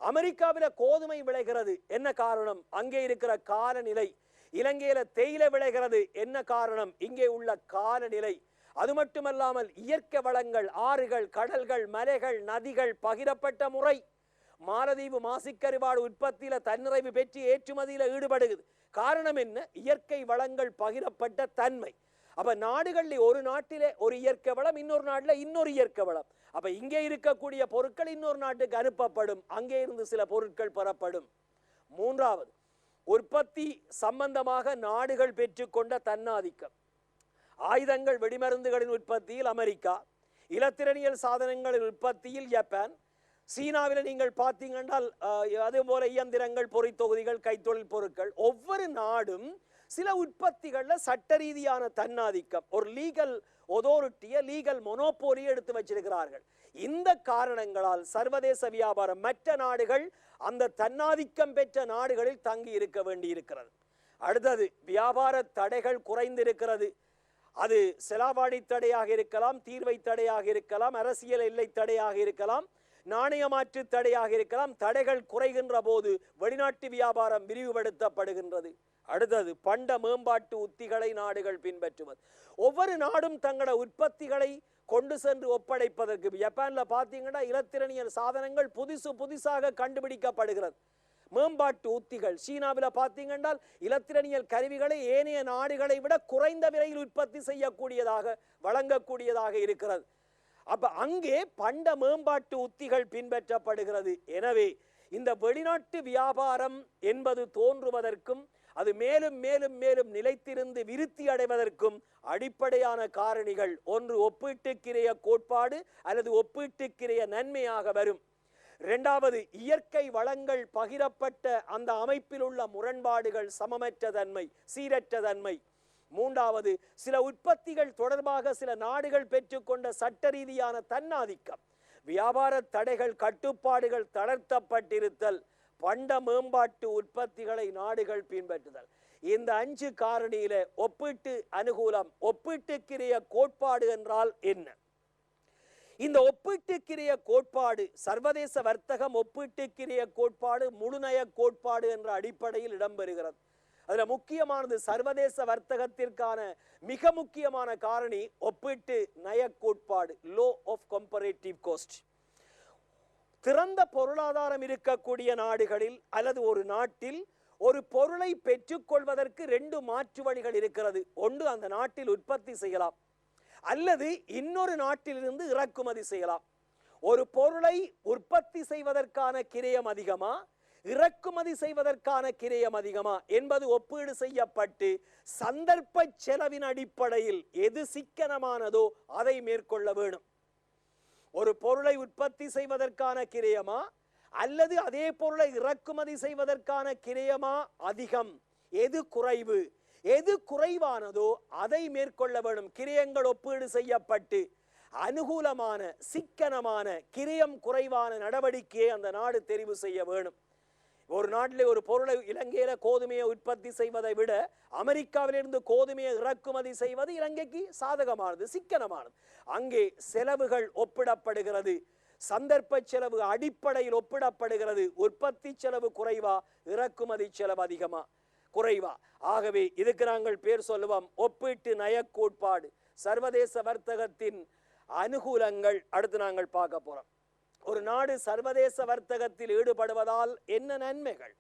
அமெரிக்காவில் கோதுமை விளைகிறது, என்ன காரணம்? அங்கே இருக்கிற காலநிலை. இலங்கையில தேயிலை விளைகிறது, என்ன காரணம்? இங்கே உள்ள காலநிலை. அது மட்டுமல்லாமல் இயற்கை வளங்கள், ஆறுகள், கடல்கள், மலைகள், நதிகள் பகிரப்பட்ட முறை. மாலதீவு மாசிக்கருவாடு உற்பத்தியில தன்னிறைவு பெற்று ஏற்றுமதியில ஈடுபடுகிறது. காரணம் என்ன? இயற்கை வளங்கள் பகிரப்பட்ட தன்மை. அப்ப நாடுகளில் ஒரு நாட்டிலே ஒரு இயற்கை வளம், இன்னொரு நாட்டில் இன்னொரு இயற்கை வளம். அப்ப இங்கே இருக்கக்கூடிய பொருட்கள் இன்னொரு நாட்டுக்கு அனுப்பப்படும், அங்கே இருந்து சில பொருட்கள் பெறப்படும். மூன்றாவது, உற்பத்தி சம்பந்தமாக நாடுகள் பெற்றுக்கொண்ட தன்னாதிக்கம். ஆயுதங்கள், வெடிமருந்துகளின் உற்பத்தியில் அமெரிக்கா, இலத்திரனியல் சாதனங்களின் உற்பத்தியில் ஜப்பான், சீனாவில் நீங்கள் பார்த்தீங்கன்னா அதே போல இயந்திரங்கள், பொறித்தொகுதிகள், கைத்தொழில் பொருட்கள். ஒவ்வொரு நாடும் சில உற்பத்திகளில் சட்ட ரீதியான தன்னாதிக்கம், ஒரு லீகல் ஒதோரிட்டியை, லீகல் மொனோபோலியை எடுத்து வச்சிருக்கிறார்கள். இந்த காரணங்களால் சர்வதேச வியாபாரம், மற்ற நாடுகள் அந்த தன்னாதிக்கம் பெற்ற நாடுகளில் தங்கி இருக்க வேண்டி இருக்கிறது. அடுத்தது, வியாபார தடைகள் குறைந்திருக்கிறது. அது செலாவணி தடையாக இருக்கலாம், தீர்வை தடையாக இருக்கலாம், அரசியல் எல்லை தடையாக இருக்கலாம், நாணய மாற்று தடையாக இருக்கலாம். தடைகள் குறைகின்ற போது வெளிநாட்டு வியாபாரம் விரிவுபடுத்தப்படுகின்றது. அடுத்தது, பண்ட மேம்பாட்டு உத்திகளை நாடுகள் பின்பற்றுவது. ஒவ்வொரு நாடும் தங்களோட உற்பத்திகளை கொண்டு சென்று ஒப்படைப்பதற்கு, ஜப்பான்ல பார்த்தீங்கன்னா இலத்திரனியல் சாதனங்கள் புதுசாக கண்டுபிடிக்கப்படுகிறது. மேம்பாட்டு உத்திகள். சீனாவில் பார்த்தீங்கன்னா இலத்திரனியல் கருவிகளை ஏனைய நாடுகளை விட குறைந்த விலையில் உற்பத்தி செய்யக்கூடியதாக, வழங்கக்கூடியதாக இருக்கிறது. அப்ப அங்கே பண்ட மேம்பாட்டு உத்திகள் பின்பற்றப்படுகிறது. எனவே இந்த வெளிநாட்டு வியாபாரம் என்பது தோன்றுவதற்கும் அது மேலும் மேலும் மேலும் நிலைத்திருந்து விருத்தி அடைவதற்கும் அடிப்படையான காரணிகள், ஒன்று ஒப்பீட்டுக்கிரைய கோட்பாடு அல்லது ஒப்பீட்டுக்கிரைய நன்மையாக வரும். இரண்டாவது, இயற்கை வளங்கள் பகிரப்பட்ட அந்த அமைப்பில் உள்ள முரண்பாடுகள், சமமற்ற தன்மை, சீரற்ற தன்மை. மூன்றாவது, சில உற்பத்திகள் தொடர்பாக சில நாடுகள் பெற்றுக்கொண்ட சட்ட ரீதியான தன்னாதிக்கம், வியாபார தடைகள், கட்டுப்பாடுகள் தளர்த்தப்பட்டிருத்தல், பண்ட மேம்பாட்டு உற்பத்திகளை நாடுகள் பின்பற்றுதல். இந்த 5 காரணியில ஒப்பீட்டு அனுகூலம், ஒப்பீட்டுக்கிரைய கோட்பாடு என்றால் என்ன? இந்த ஒப்பீட்டுக்கிரைய கோட்பாடு, சர்வதேச வர்த்தகம் ஒப்பீட்டுக்கிரைய கோட்பாடு முழுநய கோட்பாடு என்ற அடிப்படையில் இடம்பெறுகிறது. அதுல முக்கியமானது, சர்வதேச வர்த்தகத்திற்கான மிக முக்கியமான காரணி ஒப்பீட்டு நய கோட்பாடு, லோ ஆஃப் கம்பரேட்டிவ் காஸ்ட். திறந்த பொருளாதாரம் இருக்கக்கூடிய நாடுகளில் அல்லது ஒரு நாட்டில் ஒரு பொருளை பெற்றுக்கொள்வதற்கு 2 மாற்று வழிகள் இருக்கிறது. ஒன்று, அந்த நாட்டில் உற்பத்தி செய்யலாம், அல்லது இன்னொரு நாட்டிலிருந்து இறக்குமதி செய்யலாம். ஒரு பொருளை உற்பத்தி செய்வதற்கான கிரயம் அதிகமா, இறக்குமதி செய்வதற்கான கிரயம் அதிகமா என்பது ஒப்பீடு செய்யப்பட்டு சந்தர்ப்ப செலவின் அடிப்படையில் எது சிக்கனமானதோ அதை மேற்கொள்ள வேணும். ஒரு பொருளை உற்பத்தி செய்வதற்கான கிரயமா அல்லது அதே பொருளை இறக்குமதி செய்வதற்கான கிரயமா அதிகம், எது குறைவு, எது குறைவானதோ அதை மேற்கொள்ள வேண்டும். கிரயங்கள் ஒப்பீடு செய்யப்பட்டு அனுகூலமான சிக்கனமான கிரியம் குறைவான நடவடிக்கையை அந்த நாடு தெரிவு செய்ய வேணும். ஒரு நாட்டிலே ஒரு பொருளை இலங்கையில கோதுமையை உற்பத்தி செய்வதை விட அமெரிக்காவிலிருந்து கோதுமையை இறக்குமதி செய்வது இலங்கைக்கு சாதகமானது, சிக்கனமானது. அங்கே செலவுகள் ஒப்பிடப்படுகிறது, சந்தர்ப்ப செலவு அடிப்படையில் ஒப்பிடப்படுகிறது. உற்பத்தி செலவு குறைவா, இறக்குமதி செலவு அதிகமா குறைவா? ஆகவே இதுக்கு நாங்கள் பேர் சொல்லுவோம் ஒப்பீட்டு நய கோட்பாடு. சர்வதேச வர்த்தகத்தின் அனுகூலங்கள் அடுத்து நாங்கள் பார்க்க போறோம். ஒரு நாடு சர்வதேச வர்த்தகத்தில் ஈடுபடுவதால் என்ன நன்மைகள்?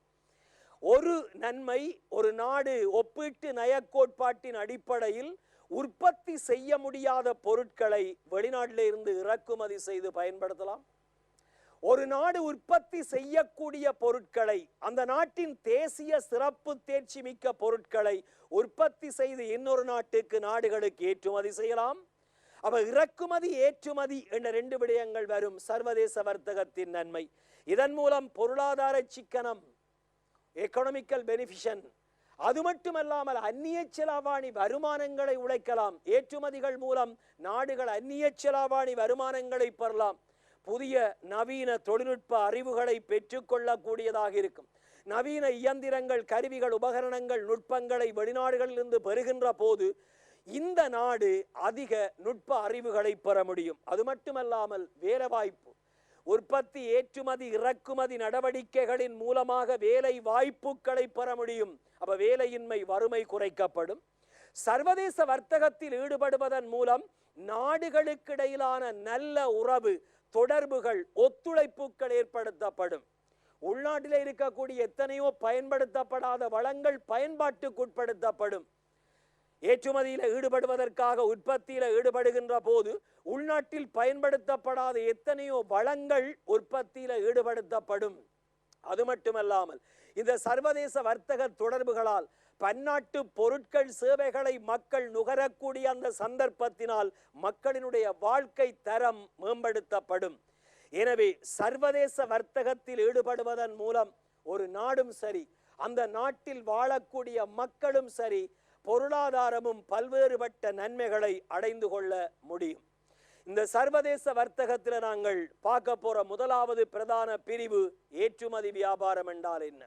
ஒரு நன்மை, ஒரு நாடு ஒப்பீட்டு நய கோட்பாட்டின் அடிப்படையில் உற்பத்தி செய்ய முடியாத பொருட்களை வெளிநாட்டில் இருந்து இறக்குமதி செய்து பயன்படுத்தலாம். ஒரு நாடு உற்பத்தி செய்யக்கூடிய பொருட்களை, அந்த நாட்டின் தேசிய சிறப்பு தேர்ச்சி மிக்க பொருட்களை உற்பத்தி செய்து இன்னொரு நாடுகளுக்கு ஏற்றுமதி செய்யலாம். அப்ப இறக்குமதி ஏற்றுமதி என்ற ரெண்டு விடயங்கள் வரும் சர்வதேச வர்த்தகத்தின் நன்மை. இதன் மூலம் பொருளாதார சிக்கனம், எக்கனாமிக்கல் பெனிஃபிஷன், அது மட்டுமல்லாமல் அந்நிய செலாவணி வருமானங்களை உழைக்கலாம். ஏற்றுமதிகள் மூலம் நாடுகள் அந்நிய செலாவணி வருமானங்களை பெறலாம். புதிய நவீன தொழில்நுட்ப அறிவுகளை பெற்றுக்கொள்ளக்கூடியதாக இருக்கும். நவீன இயந்திரங்கள், கருவிகள், உபகரணங்கள், நுட்பங்களை வெளிநாடுகளிலிருந்து பெறுகின்ற போது இந்த நாடு அதிக நுட்ப அறிவுகளை பெற முடியும். அது மட்டுமல்லாமல் வேலைவாய்ப்பு, உற்பத்தி ஏற்றுமதி இறக்குமதி நடவடிக்கைகளின் மூலமாக வேலை வாய்ப்புகளை பெற முடியும். அப்ப வேலையின்மை, வறுமை குறைக்கப்படும். சர்வதேச வர்த்தகத்தில் ஈடுபடுவதன் மூலம் நாடுகளுக்கு இடையிலான நல்ல உறவு, தொடர்புகள், ஒத்துழைப்புகள் ஏற்படுத்தப்படும். உள்நாட்டில் இருக்கக்கூடிய எத்தனையோ பயன்படுத்தப்படாத வளங்கள் பயன்பாட்டுக்கு உட்படுத்தப்படும். ஏற்றுமதியில் ஈடுபடுவதற்காக உற்பத்தியில் ஈடுபடுகின்ற போது உள்நாட்டில் பயன்படுத்தப்படாத எத்தனையோ வளங்கள் உற்பத்தியில் ஈடுபடுத்தப்படும். அது மட்டுமல்லாமல் இந்த சர்வதேச வர்த்தக தொடர்புகளால் பன்னாட்டு பொருட்கள், சேவைகளை மக்கள் நுகரக்கூடிய அந்த சந்தர்ப்பத்தினால் மக்களினுடைய வாழ்க்கை தரம் மேம்படுத்தப்படும். எனவே சர்வதேச வர்த்தகத்தில் ஈடுபடுவதன் மூலம் ஒரு நாடும் சரி, அந்த நாட்டில் வாழக்கூடிய மக்களும் சரி, பொருளாதாரமும் பல்வேறுபட்ட நன்மைகளை அடைந்து கொள்ள முடியும். இந்த சர்வதேச வர்த்தகத்தில் நாங்கள் பார்க்க போற முதலாவது பிரதான பிரிவு ஏற்றுமதி வியாபாரம் என்றால் என்ன,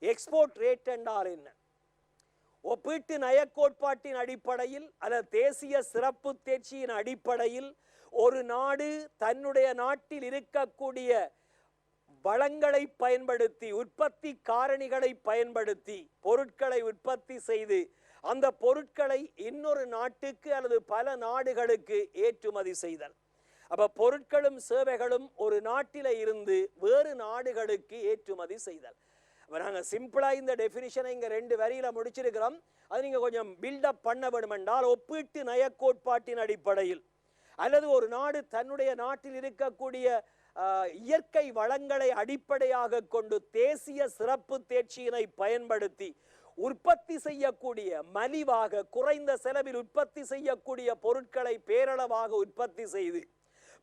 எக்ஸ்போர்ட் ரேட் என்றால் என்ன. ஒப்பீட்டு நய கோட்பாட்டின் அடிப்படையில் அல்லது தேசிய சிறப்பு தேர்ச்சியின் அடிப்படையில் ஒரு நாடு தன்னுடைய நாட்டில் இருக்கக்கூடிய வளங்களை பயன்படுத்தி, உற்பத்தி காரணிகளை பயன்படுத்தி பொருட்களை உற்பத்தி செய்து அந்த பொருட்களை இன்னொரு நாட்டுக்கு அல்லது பல நாடுகளுக்கு ஏற்றுமதி செய்தல். அப்ப பொருட்களும் சேவைகளும் ஒரு நாட்டில இருந்து வேறு நாடுகளுக்கு ஏற்றுமதி செய்தல். அப்ப நாங்க சிம்பிளா இந்த டெபினிஷனை இங்க 2 வரியில முடிச்சிருக்கிறோம். அது நீங்க கொஞ்சம் பில்டப் பண்ண வேண்டும் என்றால் ஒப்பீட்டு நய கோட்பாட்டின் அடிப்படையில் அல்லது ஒரு நாடு தன்னுடைய நாட்டில் இருக்கக்கூடிய இயற்கை வளங்களை அடிப்படையாக கொண்டு தேசிய சிறப்பு தேர்ச்சியினை பயன்படுத்தி உற்பத்தி செய்யக்கூடிய, மலிவாக குறைந்த செலவில் உற்பத்தி செய்யக்கூடிய பொருட்களை பேரளவாக உற்பத்தி செய்து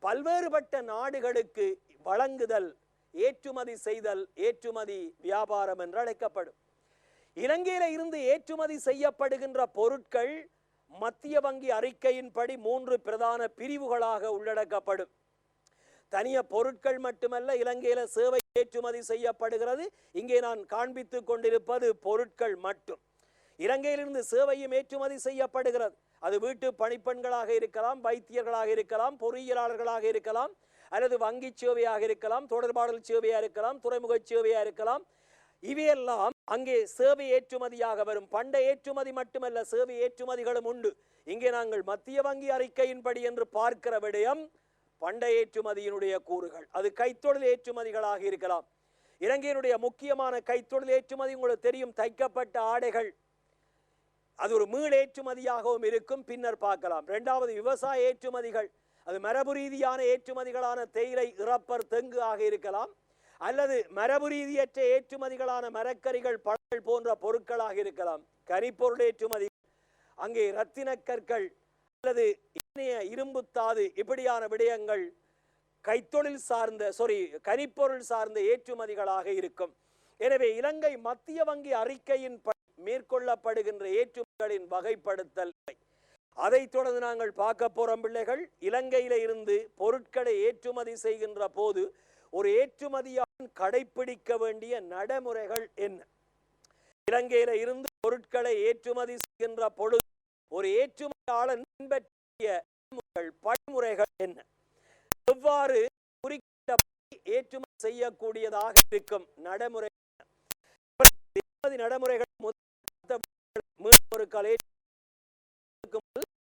பல்வேறுபட்ட நாடுகளுக்கு வழங்குதல், ஏற்றுமதி செய்தல் ஏற்றுமதி வியாபாரம் என்று அழைக்கப்படும். இலங்கையில இருந்து ஏற்றுமதி செய்யப்படுகின்ற பொருட்கள் மத்திய வங்கி அறிக்கையின்படி 3 பிரதான பிரிவுகளாக உள்ளடக்கப்படும். தனிய பொருட்கள் மட்டுமல்ல, இலங்கையில சேவை ஏற்றுமதி செய்யப்படுகிறது. இங்கே நான் காண்பித்துக் கொண்டிருப்பது பொருட்கள் மட்டும். இலங்கையிலிருந்து சேவையும் ஏற்றுமதி செய்யப்படுகிறது. அது வீட்டு பணிப்பெண்களாக இருக்கலாம், வைத்தியர்களாக இருக்கலாம், பொறியியலாளர்களாக இருக்கலாம், அல்லது வங்கி சேவையாக இருக்கலாம், தொடர்பாடல் சேவையாக இருக்கலாம், துறைமுக சேவையாக இருக்கலாம். இவையெல்லாம் அங்கே சேவை ஏற்றுமதியாக வரும். பண்ட ஏற்றுமதி மட்டுமல்ல, சேவை ஏற்றுமதிகளும் உண்டு. இங்கே நாங்கள் மத்திய வங்கி அறிக்கையின்படி என்று பார்க்கிற விடயம் பண்ட ஏற்றுமதியினுடைய கூறுகள். அது கைத்தொழில் ஏற்றுமதிகளாக இருக்கலாம். இலங்கையினுடைய முக்கியமான கைத்தொழில் ஏற்றுமதி உங்களுக்கு தெரியும், தைக்கப்பட்ட ஆடைகள். அது ஒரு மீள் ஏற்றுமதியாகவும் இருக்கும், பின்னர் பார்க்கலாம். 2வது விவசாய ஏற்றுமதிகள். அது மரபு ரீதியான ஏற்றுமதிகளான தேயிலை, இறப்பர், தெங்கு ஆக இருக்கலாம். அல்லது மரபு ரீதியற்ற ஏற்றுமதிகளான மரக்கறிகள், பழங்கள் போன்ற பொருட்களாக இருக்கலாம். கனிப்பொருள் ஏற்றுமதி, அங்கே இரத்தின கற்கள் அல்லது இரும்புத்தாது, இப்படியான விடயங்கள் கைத்தொழில் சார்ந்த கனிப்பொருள் சார்ந்த ஏற்றுமதிகளாக இருக்கும். எனவே இலங்கை மத்திய வங்கி அறிக்கையின் மேற்கொள்ளப்படுகின்ற ஏற்றுமதிகளின் வகைப்படுத்தல் அதைத் தொடர்ந்து நாங்கள் பார்க்க போறோம் பிள்ளைகள், இலங்கையில இருந்து பொருட்களை ஏற்றுமதி செய்கின்ற போது ஒரு ஏற்றுமதியாளன் கடைபிடிக்க வேண்டிய நடைமுறைகள் என்ன? இலங்கையில இருந்து பொருட்களை ஏற்றுமதி செய்கின்ற பொழுது ஒரு ஏற்றுமதியாளன் பின்பற்றிய படிமுறைகள் என்ன? எவ்வாறு குறிப்பிட்ட ஏற்றுமதி செய்யக்கூடியதாக இருக்கும் நடைமுறை நடைமுறைகள்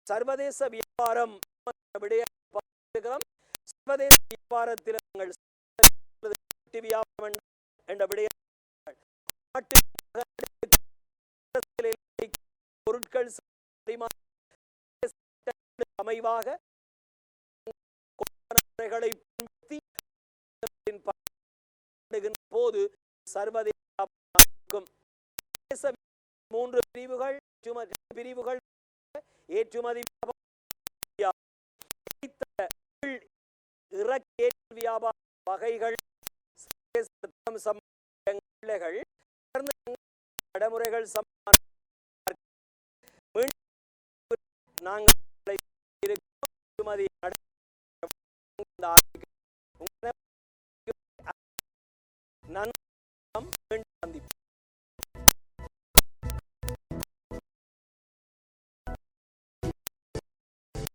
சர்வதேச வியாபாரம் சர்வதேச வியாபாரத்தில் பொருட்கள் அமைவாக போது சர்வதேச மூன்று பிரிவுகள் ஏற்றுமதி வியாபார வகைகள் நடைமுறைகள் நாங்கள்